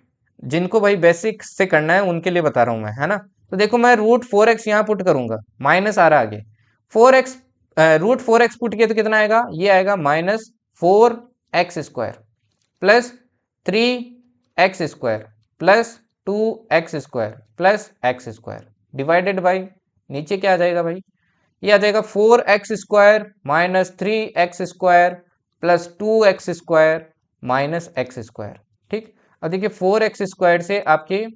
[SPEAKER 1] जिनको भाई बेसिक से करना है उनके लिए बता रहा हूं मैं, है ना। तो देखो मैं √4x यहाँ पुट करूंगा, माइनस आ रहा आगे 4x, √4x पुट किया तो कितना आएगा, ये आएगा -4x² plus 3x² plus 2x² plus x² divided by, नीचे क्या आ जाएगा भाई, ये आ जाएगा 4x² minus 3x² plus 2x² minus x²। ठीक, अब देखिए 4x² से आपके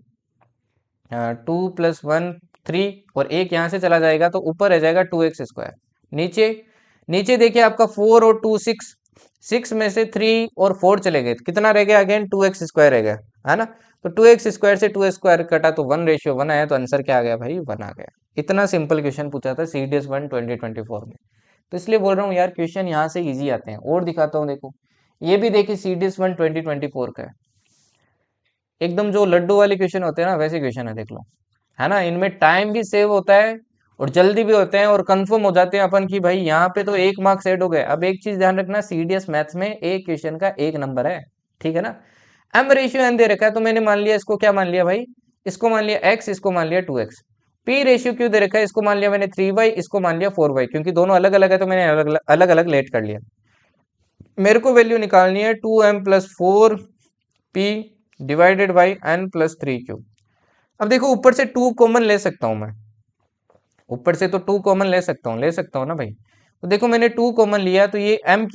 [SPEAKER 1] 2 + 1 3 और एक यहाँ से चला जाएगा तो ऊपर रह जाएगा 2x²। नीचे नीचे देखिए आपका 4 और 2 6, 6 में से 3 और 4 चले गए, कितना रह गया अगेन 2x² रह गया, है ना। तो 2x² से 2x² कटा तो 1:1 आया, तो आंसर क्या आ गया भाई, 1 आ गया। इतना सिंपल क्वेश्चन पूछा था CDS 1 2024 में। तो इसलिए बोल रहा हूँ यार क्वेश्चन यहाँ से इजी आते हैं। और दिखाता हूँ, देखो ये भी देखिए CDS 1 2024 का है, एकदम जो लड्डू वाले क्वेश्चन होते हैं ना वैसे क्वेश्चन है, देख लो, है ना। इनमें टाइम भी सेव होता है और जल्दी भी होते हैं और कंफर्म हो जाते हैं अपन कि भाई यहाँ पे तो 1 मार्क्स ऐड हो गए। अब एक चीज ध्यान रखना, CDS मैथ्स में एक क्वेश्चन का 1 नंबर है, ठीक है ना। m/n दे रखा है तो मैंने मान लिया इसको, क्या मान लिया भाई, इसको मान लिया x, इसको मान लिया 2x। p/q दे रखा है, इसको मान लिया मैंने 3y, इसको मान लिया 4y, क्योंकि दोनों अलग अलग है तो मैंने अलग अलग लेट कर लिया। मेरे को वैल्यू निकालनी है 2m+4p डिवाइडेड बाई n+3q। अब देखो ऊपर से 2 कॉमन ले सकता हूं मैं, ऊपर से तो 2 कॉमन ले सकता हूं ना भाई। तो देखो मैंने 2 कॉमन लिया तो ये m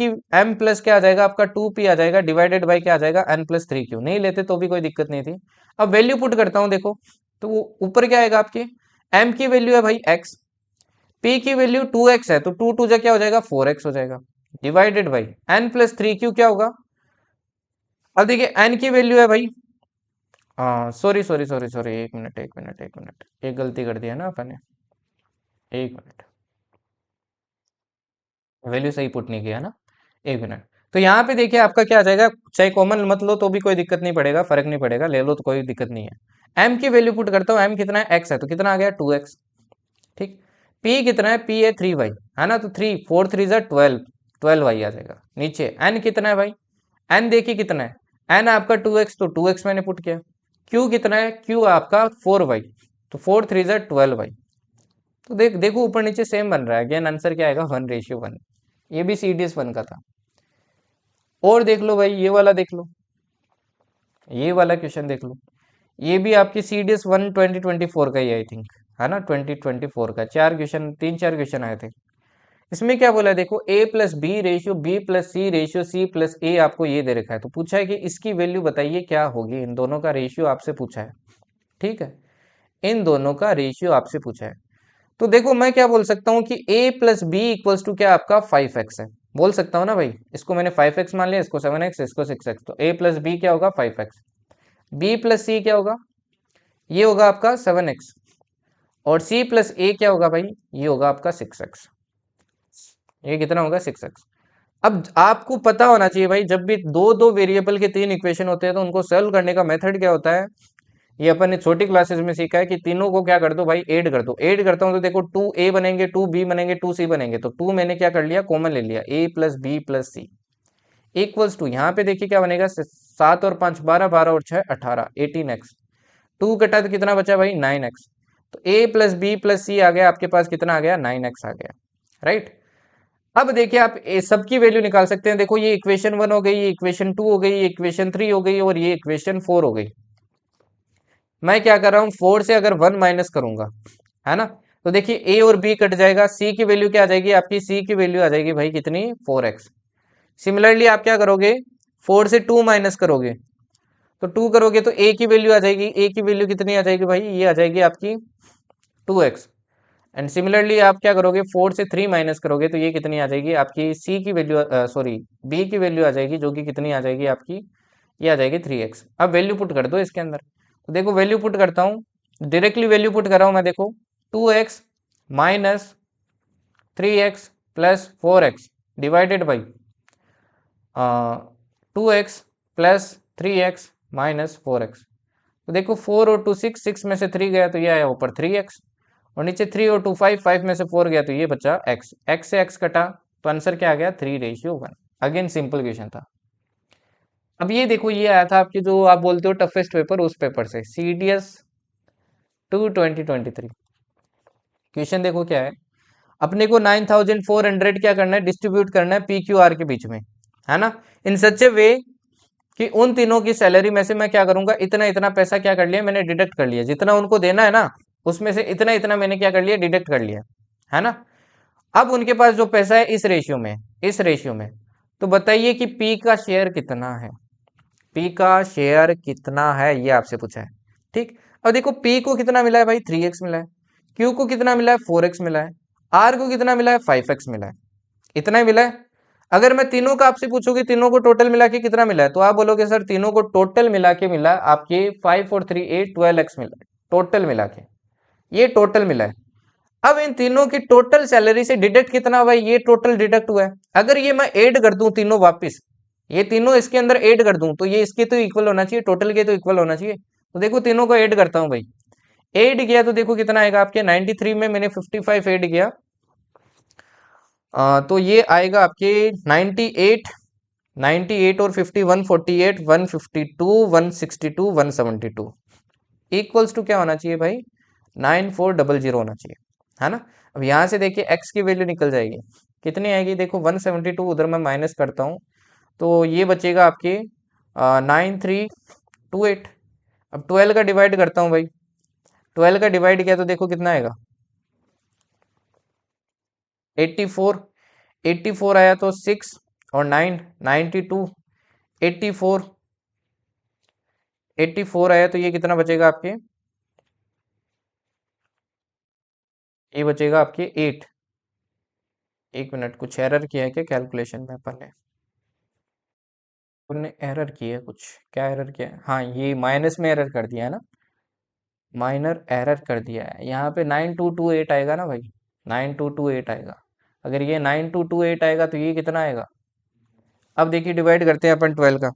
[SPEAKER 1] प्लस क्या आ जाएगा आपका 2p आ जाएगा डिवाइडेड बाई क्या आ जाएगा n+3q। नहीं लेते तो भी कोई दिक्कत नहीं थी। अब वैल्यू पुट करता हूं, देखो तो वो ऊपर क्या आएगा आपके, m की वैल्यू है भाई x, p की वैल्यू 2x है तो 2 2 जा क्या हो जाएगा 4x हो जाएगा डिवाइडेड बाई n+3q क्या होगा। अब देखिए n की वैल्यू है भाई, सॉरी सॉरी सॉरी सॉरी, एक मिनट, एक गलती कर दिया ना अपन ने, एक मिनट, वैल्यू सही पुट नहीं किया ना, एक मिनट। तो यहाँ पे देखिए आपका क्या आ जाएगा, चाहे कॉमन मत लो तो भी कोई दिक्कत नहीं पड़ेगा, फर्क नहीं पड़ेगा, ले लो तो कोई दिक्कत नहीं है। m की वैल्यू पुट करता हूँ, m कितना है x है तो कितना आ गया 2x। ठीक, p कितना है, p है 3y, है ना, तो 3 4 3 जा 12, 12y आ जाएगा। नीचे n कितना है भाई, n देखिए कितना है, n आपका 2x तो 2x मैंने पुट किया। q कितना है, q आपका 4y तो 4 3 जा 12y। तो देखो ऊपर नीचे सेम बन रहा है, अगेन आंसर क्या आएगा 1:1। ये भी CDS 1 का था। और देख लो भाई ये वाला देख लो, ये वाला क्वेश्चन देख लो, ये भी आपकी CDS 1 2024 का ही आई थिंक, है ना, 2024 का। 4 क्वेश्चन, 3 4 क्वेश्चन आए थे। इसमें क्या बोला है देखो, a+b/b+c/c +a आपको ये दे रखा है, तो पूछा है कि इसकी वैल्यू बताइए क्या होगी। इन दोनों का रेशियो आपसे पूछा है, ठीक है, इन दोनों का रेशियो आपसे पूछा है। तो देखो मैं क्या बोल सकता हूँ कि a+b क्या आपका 5x है, बोल सकता हूँ ना भाई। इसको मैंने 5x मान लिया, इसको 7x, इसको 6x, तो a+b क्या होगा 5x, b+c क्या होगा, ये होगा आपका 7x, और c+a क्या होगा भाई, ये होगा आपका 6x। ये कितना होगा 6x। अब आपको पता होना चाहिए भाई, जब भी दो दो वेरिएबल के 3 इक्वेशन होते हैं तो उनको सोल्व करने का मेथड क्या होता है, ये अपन ने छोटी क्लासेस में सीखा है कि तीनों को क्या कर दो भाई, ऐड कर दो। ऐड करता हूं तो देखो 2a बनेंगे, 2b बनेंगे, 2c बनेंगे, तो 2 मैंने क्या कर लिया, कॉमन ले लिया, a+b+c इक्वल्स टू, यहाँ पे देखिए क्या बनेगा, 7 और 5 12, 12 और 6 18, 18x। 2 कटा तो कितना बचा भाई 9x। तो a+b+c आ गया आपके पास, कितना आ गया 9x आ गया, राइट। अब देखिए आप सबकी वैल्यू निकाल सकते हैं। देखो ये इक्वेशन 1 हो गई, ये इक्वेशन 2 हो गई, ये इक्वेशन 3 हो गई और ये इक्वेशन 4 हो गई। मैं क्या कर रहा हूँ, 4 से अगर 1 माइनस करूंगा, है ना, तो देखिए a और b कट जाएगा, c की वैल्यू क्या आ जाएगी आपकी, c की वैल्यू आ जाएगी भाई कितनी 4x। सिमिलरली आप क्या करोगे, 4 से 2 माइनस करोगे, तो 2 करोगे तो a की वैल्यू आ जाएगी, a की वैल्यू कितनी आ जाएगी भाई, ये आ जाएगी आपकी 2x। एंड सिमिलरली आप क्या करोगे, 4 से 3 माइनस करोगे तो ये कितनी आ जाएगी आपकी, सी की वैल्यू, सॉरी बी की वैल्यू आ जाएगी, जो कि कितनी आ जाएगी आपकी, ये आ जाएगी 3x। अब वैल्यू पुट कर दो इसके अंदर। तो देखो वैल्यू पुट करता हूँ, डायरेक्टली वैल्यू पुट कर रहा हूँ मैं, देखो 2x minus 3x plus 4x divided by 2x plus 3x minus 4x। तो देखो 4 और 2 6, 6 में से 3 गया तो ये आया ऊपर 3x, और नीचे 3 और 2 5, 5 में से 4 गया तो ये बचा x, x से x कटा तो आंसर क्या आ गया 3:1। अगेन सिंपल क्वेश्चन था। अब ये देखो ये आया था आपके जो आप बोलते हो टफेस्ट पेपर, उस पेपर से CDS 2 2023। क्वेश्चन देखो क्या है, अपने को 9400 क्या करना है, डिस्ट्रीब्यूट करना है PQR के बीच में, है ना, इन सच ए वे कि उन तीनों की सैलरी में से मैं क्या करूंगा, इतना इतना पैसा क्या कर लिया मैंने डिडक्ट कर लिया, जितना उनको देना है ना उसमें से इतना इतना मैंने क्या कर लिया डिडक्ट कर लिया, है ना। अब उनके पास जो पैसा है इस रेशियो में, इस रेशियो में, तो बताइए कि पी का शेयर कितना है, पी का शेयर कितना है ये आपसे पूछा है। ठीक, अब देखो पी को कितना मिला है भाई 3x मिला है, क्यू को कितना मिला है 4x मिला है, आर को कितना मिला है 5x मिला है, इतना ही मिला है। अगर मैं तीनों का आपसे पूछूंगी तीनों को टोटल मिला के कितना मिला है, तो आप बोलोगे सर तीनों को टोटल मिला के मिला आपके 5 और 3 8 12x मिला है, टोटल मिला के ये टोटल मिला है। अब इन तीनों की टोटल सैलरी से डिडक्ट कितना हुआ है, ये टोटल डिडक्ट हुआ है। अगर ये मैं ऐड कर दूं तीनों वापस, ये तीनों इसके अंदर ऐड कर दूं तो ये इसके तो इक्वल होना चाहिए, टोटल के तो इक्वल होना चाहिए। तो देखो तीनों को ऐड करता हूं भाई, ऐड किया तो देखो कितना आएगा आपके 93 में मैंने 55 ऐड किया, तो ये आएगा आपके 98, 98 और 50 148 152 162 172 इक्वल्स टू क्या होना चाहिए भाई 9400 होना चाहिए, है ना। अब यहाँ से देखिए x की वैल्यू निकल जाएगी, कितनी आएगी देखो 172, उधर मैं माइनस करता हूँ तो ये बचेगा आपके 9328। अब 12 का डिवाइड करता हूँ भाई, 12 का डिवाइड किया तो देखो कितना आएगा 84, 84 आया तो 6 और 9 92, 84, 84 आया तो ये कितना बचेगा आपके, ये बचेगा आपके 8। एक मिनट, कुछ एरर किया है क्या कैलकुलेशन में अपन ने, ने एरर की है कुछ, क्या एरर किया है, हाँ ये माइनस में एरर कर दिया है ना, माइनर एरर कर दिया है, यहाँ पे 9228 आएगा ना भाई, 9228 आएगा। अगर ये 9228 आएगा तो ये कितना आएगा, अब देखिए डिवाइड करते हैं अपन 12 का,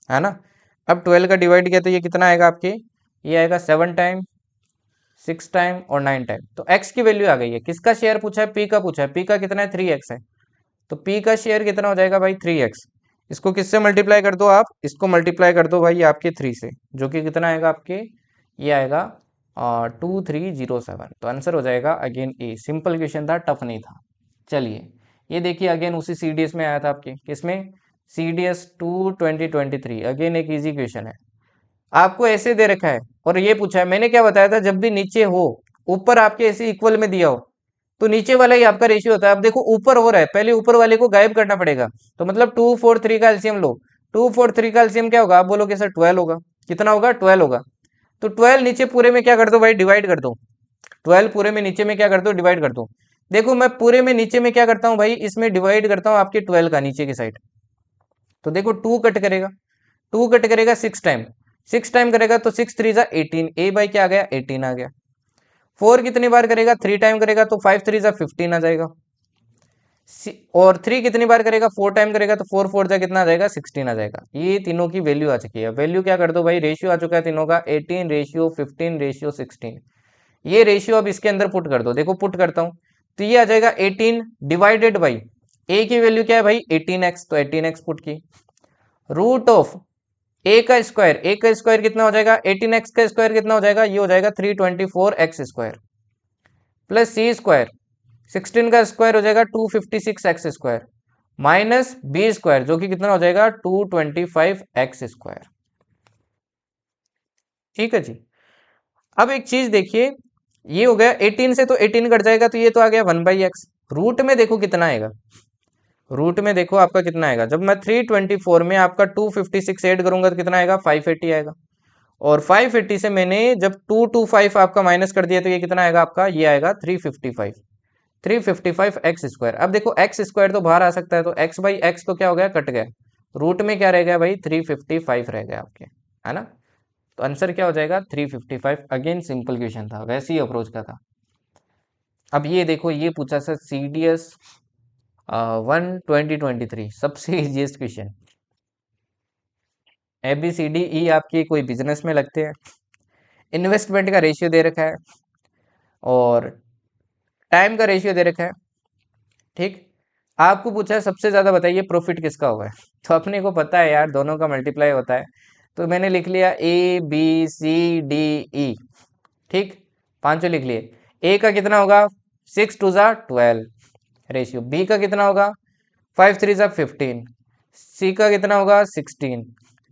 [SPEAKER 1] है ना। अब 12 का डिवाइड किया तो ये कितना आएगा आपके, ये आएगा 7 टाइम 6 टाइम और 9 टाइम। तो x की वैल्यू आ गई है, किसका शेयर पूछा है, p का पूछा है, p का कितना है 3x है, तो p का शेयर कितना हो जाएगा भाई 3x। इसको किससे मल्टीप्लाई कर दो आप, इसको मल्टीप्लाई कर दो भाई आपके 3 से, जो कि कितना आएगा आपके, ये आएगा 2307। तो आंसर हो जाएगा अगेन ए। सिंपल क्वेश्चन था, टफ नहीं था। चलिए ये देखिए अगेन उसी CDS में आया था आपके, किसमें, CDS 2 2023। अगेन एक इजी क्वेश्चन है, आपको ऐसे दे रखा है और ये पूछा है, मैंने क्या बताया था, जब भी नीचे हो, ऊपर आपके ऐसे इक्वल में दिया हो तो नीचे वाला ही आपका रेशियो होता है। अब देखो ऊपर हो रहा है, पहले ऊपर वाले को गायब करना पड़ेगा, तो मतलब 2 4 3 का एलसीएम लो, 2 4 3 का एलसीएम क्या होगा, आप बोलोगे सर 12 होगा, कितना होगा 12 होगा, तो 12 नीचे पूरे में क्या कर दो भाई डिवाइड कर दो, 12 पूरे में नीचे में क्या कर दो डिवाइड कर दो। देखो मैं पूरे में नीचे में क्या करता हूँ भाई, इसमें डिवाइड करता हूँ आपके 12 का नीचे की साइड, तो देखो 2 कट करेगा, 2 कट करेगा 6 टाइम, 6 टाइम करेगा तो 6 3 जा 18, ए बाई क्या आ गया 18 आ गया। 4 कितनी बार करेगा, 3 टाइम करेगा तो 5 3 जा 15 आ जाएगा। और 3 कितनी बार करेगा, 4 टाइम करेगा तो 4 4 जा कितना आ जाएगा 16 आ जाएगा। ये तीनों की वैल्यू आ चुकी है, वैल्यू क्या कर दो भाई, रेशियो आ चुका है तीनों का 18:15:16। ये रेशियो अब इसके अंदर पुट कर दो, देखो पुट करता हूं तो ये आ जाएगा 18 डिवाइडेड बाई ए की वैल्यू क्या है भाई 18x, तो 18x पुट की, रूट ऑफ ए का स्क्वायर, ए का स्क्वायर कितना हो जाएगा 18x का स्क्वायर कितना हो जाएगा, ये हो जाएगा 324x स्क्वायर, प्लस सी स्क्वायर 16 का स्क्वायर हो जाएगा 256x square, minus B square जो कि कितना हो जाएगा 225x स्क्वायर। ठीक है जी। अब एक चीज देखिए, ये हो गया 18 से तो 18 कट जाएगा तो ये तो आ गया 1/x, रूट में देखो कितना आएगा, रूट में देखो आपका कितना आएगा, जब मैं 324 में आपका 256 ऐड करूंगा तो कितना आएगा 580 आएगा, और 580 से मैंने जब 225 आपका माइनस कर दिया तो ये कितना आएगा आपका, ये आएगा 355, 355 एक्स स्क्वायर। अब देखो एक्स स्क्वायर तो बाहर आ सकता है, तो एक्स बाई एक्स तो क्या हो गया कट गया, रूट में क्या रह गया भाई 355 रह गया आपके, है ना। तो आंसर क्या हो जाएगा 355। अगेन सिंपल क्वेश्चन था, वैसे ही अप्रोच का था। अब ये देखो, ये पूछा सर CDS 1 2023, सबसे इजीएस्ट क्वेश्चन। ABCDE आपके कोई बिजनेस में लगते हैं, इन्वेस्टमेंट का रेशियो दे रखा है और टाइम का रेशियो दे रखा है। ठीक, आपको पूछा है सबसे ज्यादा बताइए प्रॉफिट किसका होगा। तो अपने को पता है यार, दोनों का मल्टीप्लाई होता है, तो मैंने लिख लिया ABCDE। ठीक, पांचों लिख लिए। ए का कितना होगा, 6 2 12 रेशियो। बी का कितना होगा, 5 3 15। सी का कितना होगा, 16।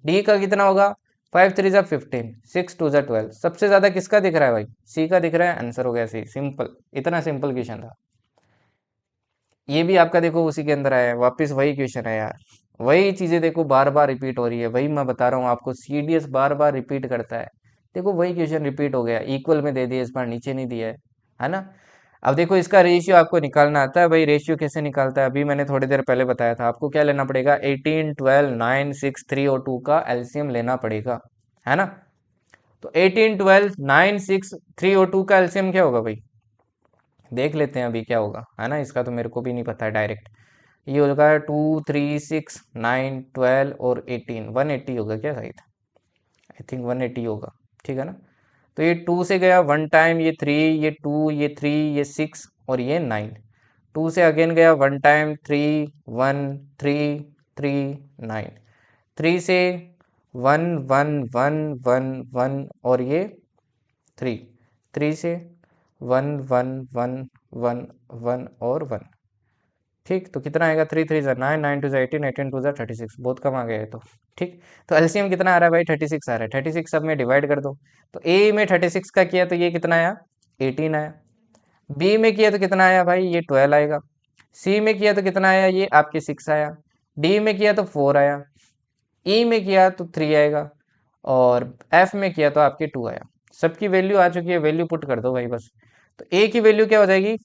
[SPEAKER 1] डी का कितना होगा, 5 3 15, 6 2 12। सबसे ज्यादा किसका दिख रहा है भाई, सी का दिख रहा है। आंसर हो गया सी। सिंपल, इतना सिंपल क्वेश्चन था। ये भी आपका देखो उसी के अंदर आया है, वापस वही क्वेश्चन है यार। वही चीजें देखो बार बार रिपीट हो रही है, वही मैं बता रहा हूँ आपको, CDS बार बार रिपीट करता है। देखो वही क्वेश्चन रिपीट हो गया, इक्वल में दे दिया, इस बार नीचे नहीं दिया है ना। अब देखो इसका रेशियो आपको निकालना आता है भाई। रेशियो कैसे निकालता है, अभी मैंने थोड़ी देर पहले बताया था आपको। क्या लेना पड़ेगा, 18 12 9 6 3 और 2 का एलसीएम लेना पड़ेगा, है ना। तो 18 12 9 6 3 और 2 का एलसीएम क्या होगा भाई, देख लेते हैं अभी क्या होगा, है ना। इसका तो मेरे को भी नहीं पता है डायरेक्ट। ये होगा 2 3 6 9 12 और 18, 180 होगा क्या शायद, आई थिंक 180 होगा। ठीक है ना। तो ये 2 से गया 1 टाइम, ये 3, ये 2, ये 3, ये 6 और ये 9। 2 से अगेन गया 1 टाइम, 3 1 3 3 9। 3 से 1 1 1 1 1 और ये 3। 3 से 1 1 1 1 1 और 1। ठीक, तो कितना आएगा, 3 3 ज़ा 9 9 2 ज़ा 18 18 2 ज़ा 36। बहुत कम आ गया है तो। ठीक, तो एलसीएम कितना आ रहा है भाई, 36 आ रहा है। 36 सब में डिवाइड कर दो। तो ए में 36 का किया तो ये कितना आया, 18 आया। बी में किया तो कितना आया भाई, ये 12 आएगा। सी में किया तो कितना आया, ये आपके 6 आया। डी में किया तो 4 आया। ई में किया तो 3 आएगा। और एफ में किया तो आपके 2 आया। सबकी वैल्यू आ चुकी है, वैल्यू पुट कर दो भाई बस। तो ए की वैल्यू क्या हो जाएगी,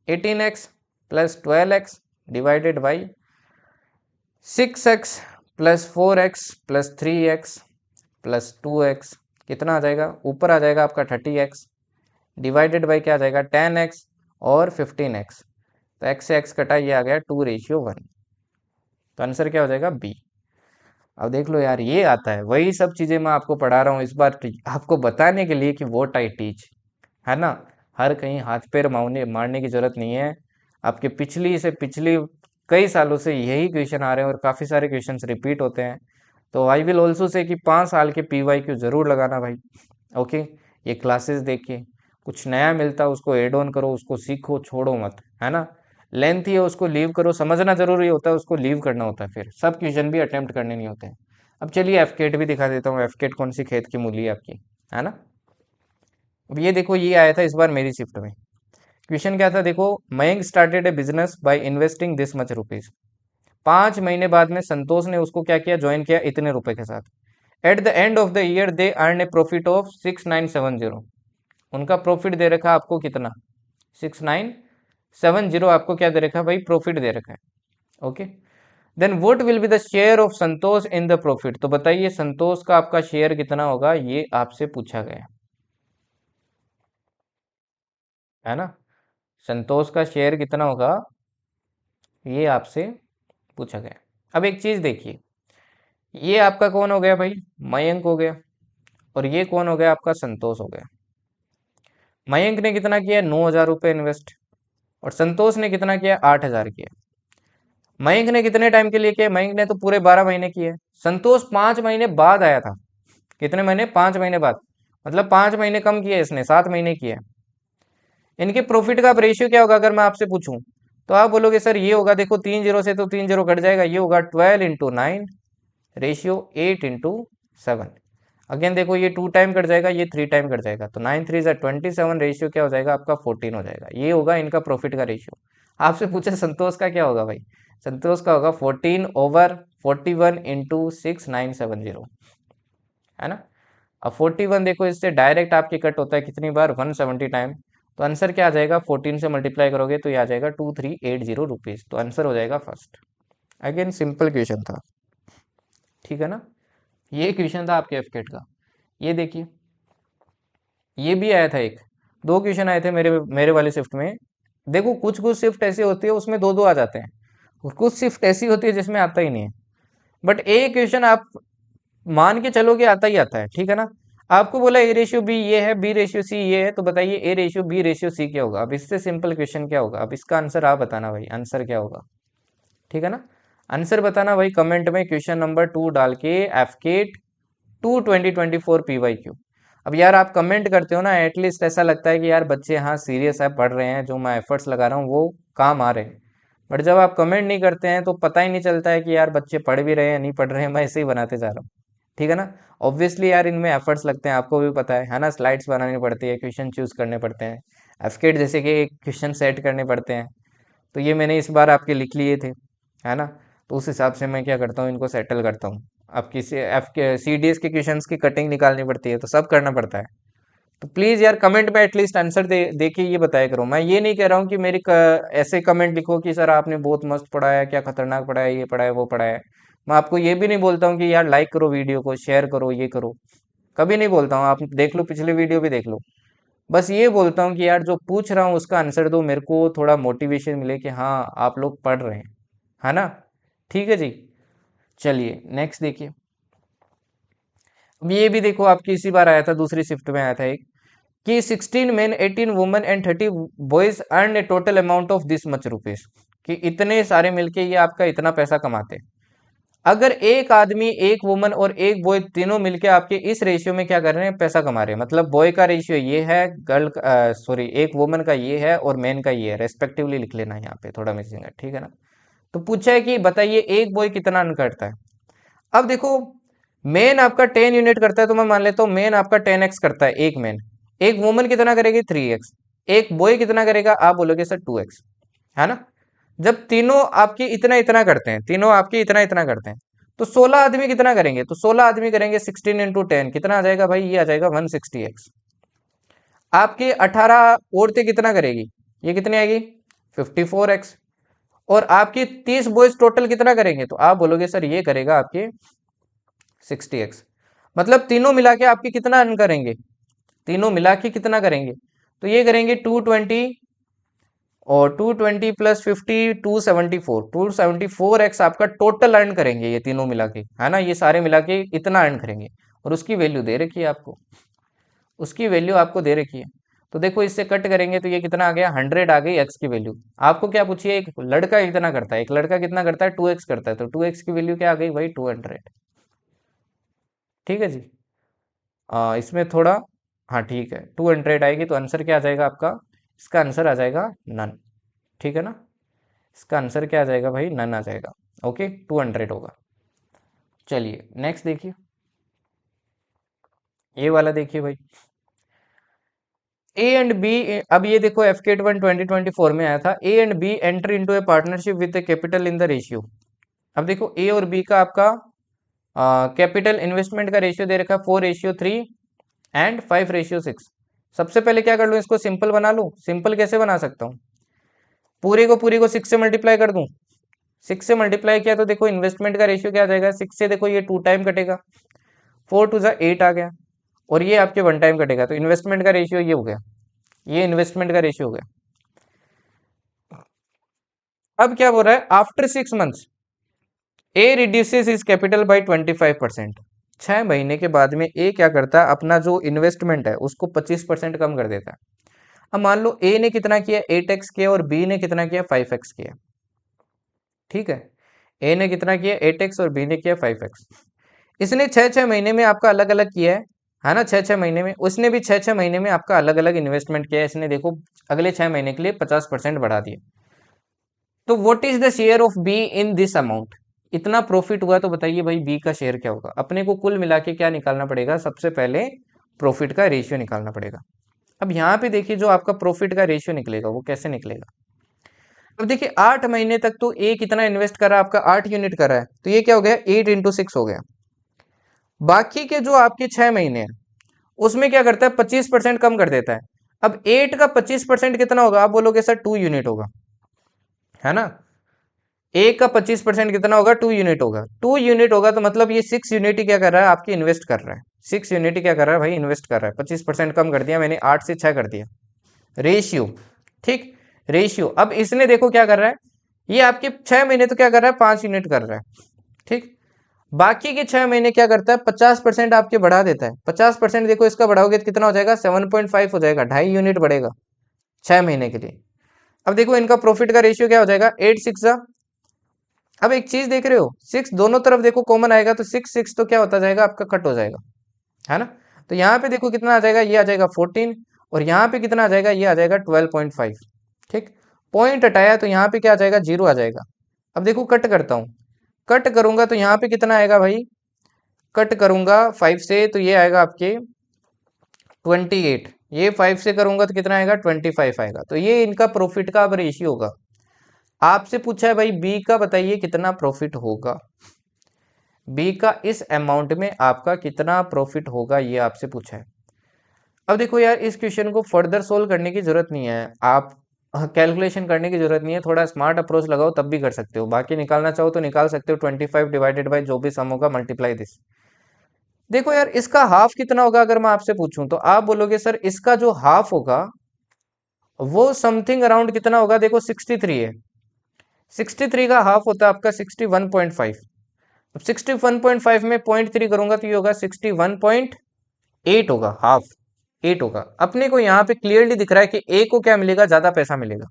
[SPEAKER 1] 18x plus 12x divided by 6x plus 4x plus 3x plus 2x। कितना आ जाएगा, ऊपर आ जाएगा आपका 30x डिवाइडेड बाई क्या आ जाएगा, 10x और 15x। तो x से x कटा, ये आ गया 2:1। तो आंसर क्या हो जाएगा, बी। अब देख लो यार, ये आता है, वही सब चीजें मैं आपको पढ़ा रहा हूँ इस बार आपको बताने के लिए कि व्हाट आई टीच, है ना। हर कहीं हाथ पैर मारने मारने की जरूरत नहीं है। आपके पिछली से पिछली कई सालों से यही क्वेश्चन आ रहे हैं और काफी सारे क्वेश्चंस रिपीट होते हैं। तो आई विल ऑल्सो से कि 5 साल के PYQ जरूर लगाना भाई। ओके, ये क्लासेस देखिए, कुछ नया मिलता है उसको एड ऑन करो, उसको सीखो, छोड़ो मत, है ना। लेंथ ही है उसको लीव करो, समझना जरूरी होता है, उसको लीव करना होता है, फिर सब क्वेश्चन भी अटेम्प्ट करने नहीं होते हैं। अब चलिए एफकेट भी दिखा देता हूँ, एफकेट कौन सी खेत की मूली है आपकी, है ना। अब ये देखो, ये आया था इस बार मेरी शिफ्ट में। क्वेश्चन क्या था देखो, Mayank started A business by investing this much rupees. 5 महीने बाद में संतोष ने उसको क्या किया, ज्वाइन किया इतने रुपए के साथ। Eight the end of the year they earn A profit of 6970। उनका प्रॉफिट दे रखा आपको कितना, 6970 आपको क्या दे रखा है भाई, प्रॉफिट दे रखा है। Okay, then what will be the share of Santosh in the profit. तो बताइए संतोष का आपका शेयर कितना होगा, ये आपसे पूछा गया है ना। संतोष का शेयर कितना होगा, ये आपसे पूछा गया। अब एक चीज देखिए, ये आपका कौन हो गया भाई, मयंक हो गया। और ये कौन हो गया, आपका संतोष हो गया। मयंक ने कितना किया, 9,000 रुपये इन्वेस्ट। और संतोष ने कितना किया, 8,000 किया। मयंक ने कितने टाइम के लिए किया, मयंक ने तो पूरे 12 महीने किए। संतोष 5 महीने बाद आया था। कितने महीने, 5 महीने बाद। मतलब 5 महीने कम किए इसने, 7 महीने किए। इनके प्रॉफिट का रेशियो क्या होगा अगर मैं आपसे पूछूं, तो आप बोलोगे सर ये होगा, देखो 3 0 से तो 3 0 कट जाएगा, ये होगा 12 × 9 रेशियो 8 × 7। अगेन देखो ये 2 टाइम कट जाएगा, ये 3 टाइम कट जाएगा, तो 9 3 27 रेशियो क्या हो जाएगा आपका, 14 हो जाएगा। ये होगा इनका प्रॉफिट का रेशियो। आपसे पूछे संतोष का क्या होगा भाई, संतोष का होगा 14/41 × 6970, है ना। अब 41 देखो, इससे डायरेक्ट आपकी कट होता है कितनी बार, 170 टाइम। तो आंसर क्या आ जाएगा, 14 से मल्टीप्लाई करोगे तो ये आ जाएगा 2380 रुपीज। तो आंसर हो जाएगा फर्स्ट। अगेन सिंपल क्वेश्चन था, ठीक है ना। ये क्वेश्चन था आपके एफकेट का। ये देखिए, ये भी आया था एक, 2 क्वेश्चन आए थे मेरे मेरे वाले शिफ्ट में। देखो कुछ कुछ शिफ्ट ऐसी होती है उसमें दो दो आ जाते हैं, और कुछ शिफ्ट ऐसी होती है जिसमें आता ही नहीं है। बट ए इक्वेशन आप मान के चलो कि आता ही आता है, ठीक है ना। आपको बोला ए रेशियो बी ये है, बी रेशियो सी ये है, तो बताइए A ratio B ratio C क्या होगा। अब इससे सिंपल क्वेश्चन क्या होगा, अब इसका आंसर आप बताना भाई, आंसर क्या होगा, ठीक है ना। आंसर बताना भाई कमेंट में क्वेश्चन नंबर 2 डाल के एफकेट 2 2024 PYQ। अब यार आप कमेंट करते हो ना, एटलीस्ट ऐसा लगता है कि यार बच्चे हाँ सीरियस है, पढ़ रहे हैं, जो मैं एफर्ट्स लगा रहा हूँ वो काम आ रहे हैं। बट जब आप कमेंट नहीं करते हैं तो पता ही नहीं चलता है कि यार बच्चे पढ़ भी रहे हैं नहीं पढ़ रहे हैं, मैं ऐसे ही बनाते जा रहा हूँ, ठीक है ना। ऑब्वियसली यार इनमें एफर्ट्स लगते हैं, आपको भी पता है ना, स्लाइड्स बनानी पड़ती है, क्वेश्चन चूज करने पड़ते हैं, एफकेट जैसे कि क्वेश्चन सेट करने पड़ते हैं। तो ये मैंने इस बार आपके लिख लिए थे, है ना। तो उस हिसाब से मैं क्या करता हूँ, इनको सेटल करता हूँ। अब किसी एफ के सी डी एस के क्वेश्चंस की कटिंग निकालनी पड़ती है, तो सब करना पड़ता है। तो प्लीज़ यार कमेंट में एटलीस्ट आंसर दे के ये बताया करो। मैं ये नहीं कह रहा हूँ कि ऐसे कमेंट लिखो कि सर आपने बहुत मस्त पढ़ाया, क्या खतरनाक पढ़ाया, ये पढ़ाया वो पढ़ाया। मैं आपको ये भी नहीं बोलता हूँ कि यार लाइक करो वीडियो को, शेयर करो, ये करो, कभी नहीं बोलता हूँ। आप देख लो, पिछले वीडियो भी देख लो। बस ये बोलता हूँ कि यार जो पूछ रहा हूँ उसका आंसर दो, मेरे को थोड़ा मोटिवेशन मिले कि हाँ आप लोग पढ़ रहे हैं, है ना। ठीक है जी। चलिए नेक्स्ट देखिए। अब ये भी देखो आपकी इसी बार आया था, दूसरी शिफ्ट में आया था एक, कि 16 main 18 women and 30 boys earn A total amount of this much rupees, कि इतने सारे मिलके ये आपका इतना पैसा कमाते हैं। अगर एक आदमी, एक वुमन और एक बॉय तीनों मिलके आपके इस रेशियो में क्या कर रहे हैं, पैसा कमा रहे हैं, मतलब बॉय का रेशियो ये है, गर्ल सॉरी एक वुमन का ये है और मैन का ये है, रेस्पेक्टिवली लिख लेना, यहाँ पे थोड़ा मिसिंग है, ठीक है ना। तो पूछा है कि बताइए एक बॉय कितना अर्न करता है। अब देखो मेन आपका 10 यूनिट करता है, तो मैं मान लेता हूँ मेन आपका 10x करता है, एक मेन। एक वुमन कितना करेगी, 3x। एक बॉय कितना करेगा, आप बोलोगे सर 2x, है ना। जब तीनों आपके इतना इतना करते हैं, तीनों आपके इतना इतना करते हैं, तो 16 आदमी कितना करेंगे, तो 16 आदमी करेंगे 16 × 10, कितना आ जाएगा भाई, ये आ जाएगा 160x। आपके 18 औरतें कितना करेगी, ये कितनी आएगी 54x। और आपके 30 बॉयज टोटल कितना करेंगे, तो आप बोलोगे सर ये करेगा आपके 60x। मतलब तीनों मिला के आपके कितना अर्न करेंगे, तीनों मिला के कितना करेंगे, तो ये करेंगे 220, और 220 प्लस 50 274 आपका टोटल अर्न करेंगे ये तीनों मिला के, है ना। ये सारे मिला के इतना अर्न करेंगे, और उसकी वैल्यू दे रखी है आपको, उसकी वैल्यू आपको दे रखी है। तो देखो इससे कट करेंगे तो ये कितना आ गया, 100 आ गई एक्स की वैल्यू। आपको क्या पूछिए, एक लड़का कितना करता है, एक लड़का कितना करता है 2x करता है, तो 2x की वैल्यू क्या आ गई भाई 200। ठीक है जी। इसमें थोड़ा, हाँ ठीक है 200 आएगी, तो आंसर क्या आ जाएगा आपका, इसका आंसर आ जाएगा नन, ठीक है ना। इसका आंसर क्या आ जाएगा भाई, नन आ जाएगा। ओके 200 होगा। चलिए नेक्स्ट देखिए, ये वाला देखिए भाई, ए एंड बी। अब ये देखो एफकेट 1 2024 में आया था, A and B enter into a partnership with a capital in the ratio. अब देखो ए और बी का आपका कैपिटल इन्वेस्टमेंट का रेशियो दे रखा है 4:3 एंड 5:6। सबसे पहले क्या कर लूँ, इसको सिंपल बना लूँ। सिंपल कैसे बना सकता हूँ, पूरी को 6 से मल्टीप्लाई कर दूं। 6 से मल्टीप्लाई किया तो देखो इन्वेस्टमेंट का रेशियो क्या आ जाएगा, 6 से देखो ये 2 टाइम कटेगा, 4 2 8 आ गया, और ये आपके 1 टाइम कटेगा, तो इन्वेस्टमेंट का रेशियो ये हो गया, ये इन्वेस्टमेंट का रेशियो हो गया। अब क्या बोल रहा है, after 6 months A reduces is capital by 25%। 6 महीने के बाद में ए क्या करता है, अपना जो इन्वेस्टमेंट है उसको 25% कम कर देता है। अब मान लो ए ने कितना किया 8x किया, और बी ने कितना किया 5x किया, ठीक है। ए ने कितना किया 8x और बी ने किया 5x। इसने 6 6 महीने में आपका अलग अलग किया है ना, 6 6 महीने में उसने भी 6 6 महीने में आपका अलग अलग इन्वेस्टमेंट किया है। इसने देखो अगले 6 महीने के लिए 50% बढ़ा दिया। तो what is the share of be in this amount, इतना प्रॉफिट हुआ, तो बताइए भाई बी का शेयर क्या होगा। अपने को कुल मिला के क्या निकालना पड़ेगा, सबसे पहले प्रॉफिट का रेशियो निकालना पड़ेगा। अब यहाँ पे देखिए जो आपका प्रॉफिट का रेशियो निकलेगा वो कैसे निकलेगा। अब देखिए 8 महीने तक तो ए कितना इन्वेस्ट कर रहा है, आपका 8 यूनिट कर रहा है, तो ये क्या हो गया 8 × 6 हो गया। बाकी के जो आपके 6 महीने हैं उसमें क्या करता है 25% कम कर देता है। अब 8 का 25% कितना होगा, आप बोलोगे सर 2 यूनिट होगा, है ना। ए का 25% कितना होगा, 2 यूनिट होगा। 2 यूनिट होगा तो मतलब ये 6 यूनिट ही क्या कर रहा है, आपकी इन्वेस्ट कर रहा है। 6 यूनिट ही क्या कर रहा है भाई, इन्वेस्ट कर रहा है। 25% कम कर दिया मैंने, 8 से 6 कर दिया रेशियो, ठीक। रेशियो। अब इसने देखो क्या कर रहा है, ये आपके 6 महीने तो क्या कर रहा है, 5 यूनिट कर रहा है, ठीक। बाकी के 6 महीने क्या करता है, 50% आपके बढ़ा देता है। 50% देखो इसका बढ़ाओगे तो कितना हो जाएगा, 7.5 हो जाएगा, 2.5 यूनिट बढ़ेगा 6 महीने के लिए। अब देखो इनका प्रॉफिट का रेशियो क्या हो जाएगा, 8 6 जा। अब एक चीज देख रहे हो, 6 दोनों तरफ देखो कॉमन आएगा, तो 6 6 तो क्या होता जाएगा, आपका कट हो जाएगा, है ना। तो यहाँ पे देखो कितना आ जाएगा, ये आ जाएगा 14, और यहाँ पे कितना आ जाएगा, ये आ जाएगा 12.5, ठीक। पॉइंट हटाया तो यहाँ पे क्या आ जाएगा, 0 आ जाएगा। अब देखो कट करता हूँ, कट करूंगा तो यहाँ पे कितना आएगा भाई, कट करूंगा 5 से तो ये आएगा आपके 28, ये 5 से करूंगा तो कितना आएगा, 25 आएगा। तो ये इनका प्रॉफिट का अब रेशियो होगा। आपसे पूछा है भाई बी का बताइए कितना प्रॉफिट होगा, बी का इस अमाउंट में आपका कितना प्रॉफिट होगा, ये आपसे पूछा है। अब देखो यार, इस क्वेश्चन को फर्दर सोल्व करने की जरूरत नहीं है, आप कैलकुलेशन करने की जरूरत नहीं है, थोड़ा स्मार्ट अप्रोच लगाओ तब भी कर सकते हो। बाकी निकालना चाहो तो निकाल सकते हो, 25 डिवाइडेड बाई जो भी सम होगा, मल्टीप्लाई दिस। देखो यार, इसका हाफ कितना होगा अगर मैं आपसे पूछूं, तो आप बोलोगे सर इसका जो हाफ होगा वो समथिंग अराउंड कितना होगा, देखो 63 है, 63 का हाफ होता है आपका 61.5। अब 61.5 में 0.3 करूंगा तो ये होगा 61.8 होगा, हाफ 8 होगा। अपने को यहाँ पे क्लियरली दिख रहा है कि ए को क्या मिलेगा, ज्यादा पैसा मिलेगा,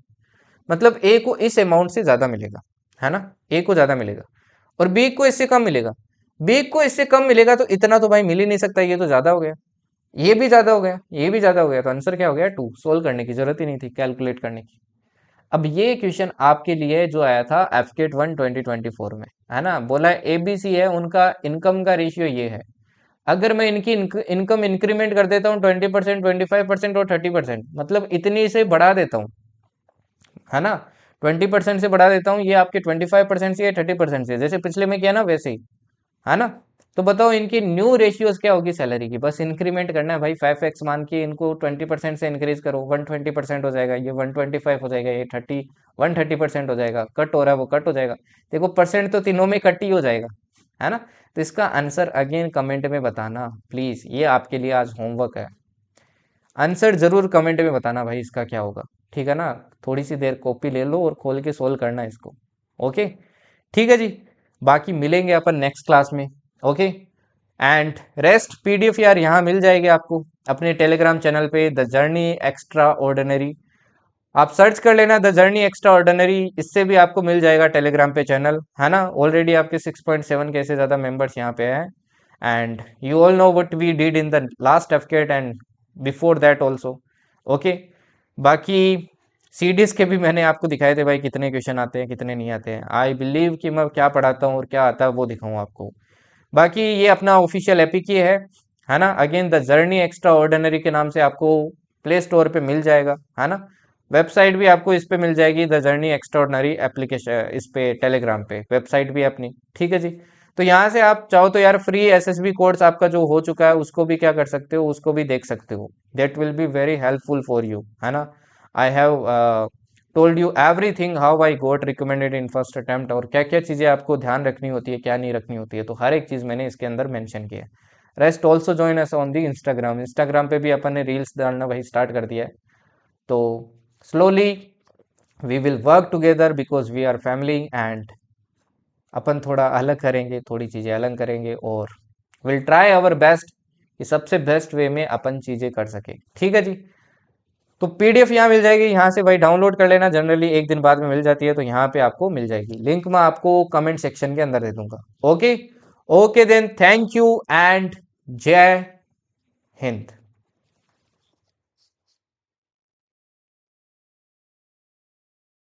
[SPEAKER 1] मतलब ए को इस अमाउंट से ज्यादा मिलेगा, है ना, ए को ज्यादा मिलेगा, और बी को इससे कम मिलेगा। बी को इससे कम मिलेगा तो इतना तो भाई मिल ही नहीं सकता, ये तो ज्यादा हो गया, ये भी ज्यादा हो गया, ये भी ज्यादा हो गया, तो आंसर क्या हो गया, 2। सोल्व करने की जरूरत ही नहीं थी, कैलकुलेट करने की। अब ये क्वेश्चन आपके लिए जो आया था एफकेट 1 2024 में, है ना, बोला एबीसी है, उनका इनकम का रेशियो ये है। अगर मैं इनकी इनकम इंक्रीमेंट कर देता हूँ 20%, 25% और 30%, मतलब इतनी से बढ़ा देता हूँ, है ना, 20% से बढ़ा देता हूँ, ये आपके 25% से या 30% से, जैसे पिछले में किया ना वैसे ही, है ना। तो बताओ इनकी न्यू रेशियोज क्या होगी सैलरी की, बस इंक्रीमेंट करना है भाई, 5x मान के इनको 20% से इंक्रीज करो, 120% हो जाएगा, ये 125 हो जाएगा, ये 130% हो जाएगा, कट हो रहा है वो कट हो जाएगा। देखो परसेंट तो तीनों में कट ही हो जाएगा, है ना। तो इसका आंसर अगेन कमेंट में बताना प्लीज, ये आपके लिए आज होमवर्क है। आंसर जरूर कमेंट में बताना भाई इसका क्या होगा, ठीक है ना। थोड़ी सी देर कॉपी ले लो और खोल के सोल्व करना है इसको, ओके, ठीक है जी। बाकी मिलेंगे अपन नेक्स्ट क्लास में, ओके। एंड रेस्ट पीडीएफ यार यहाँ मिल जाएगी आपको अपने टेलीग्राम चैनल पे, द जर्नी एक्स्ट्रा ऑर्डिनरी। आप सर्च कर लेना द जर्नी एक्स्ट्रा ऑर्डिनरी, इससे भी आपको मिल जाएगा टेलीग्राम पे चैनल, है ना। ऑलरेडी आपके 6.7 के से ज़्यादा मेंबर्स यहाँ पे हैं, and you all know what we did in the last एफकेट and before that also, okay. बाकी सीडीज के भी मैंने आपको दिखाए थे भाई, कितने क्वेश्चन आते हैं कितने नहीं आते हैं। आई बिलीव कि मैं क्या पढ़ाता हूँ और क्या आता है वो दिखाऊँ आपको। बाकी ये अपना ऑफिशियल एपिक ही है ना। Again the journey extra ordinary के नाम से आपको प्ले स्टोर पे मिल जाएगा, है ना। वेबसाइट भी आपको इस पे मिल जाएगी, the journey extra ordinary application, इस पे टेलीग्राम पे वेबसाइट भी है अपनी, ठीक है जी। तो यहाँ से आप चाहो तो यार फ्री एसएसबी कोर्स आपका जो हो चुका है उसको भी क्या कर सकते हो, उसको भी देख सकते हो, that will be very helpful for you, है ना। I have told you everything how I got recommended in first attempt, और क्या क्या चीज़ें आपको ध्यान रखनी होती है क्या नहीं रखनी होती है, तो हर एक चीज़ मैंने इसके अंदर मेंशन किया है। Rest also join us on the Instagram, Instagram पे भी अपन ने रील्स डालना भाई स्टार्ट कर दिया है। तो slowly we will work together because we are family, and अपन थोड़ा अलग करेंगे, थोड़ी चीज़ें अलग करेंगे, और विल ट्राई आवर बेस्ट कि सबसे बेस्ट वे में अपन चीज़ें कर सके, ठीक है जी। तो पीडीएफ यहाँ मिल जाएगी, यहाँ से भाई डाउनलोड कर लेना, जनरली एक दिन बाद में मिल जाती है, तो यहाँ पे आपको मिल जाएगी, लिंक मैं आपको कमेंट सेक्शन के अंदर दे दूंगा, okay. Okay then, thank you and जय हिंद।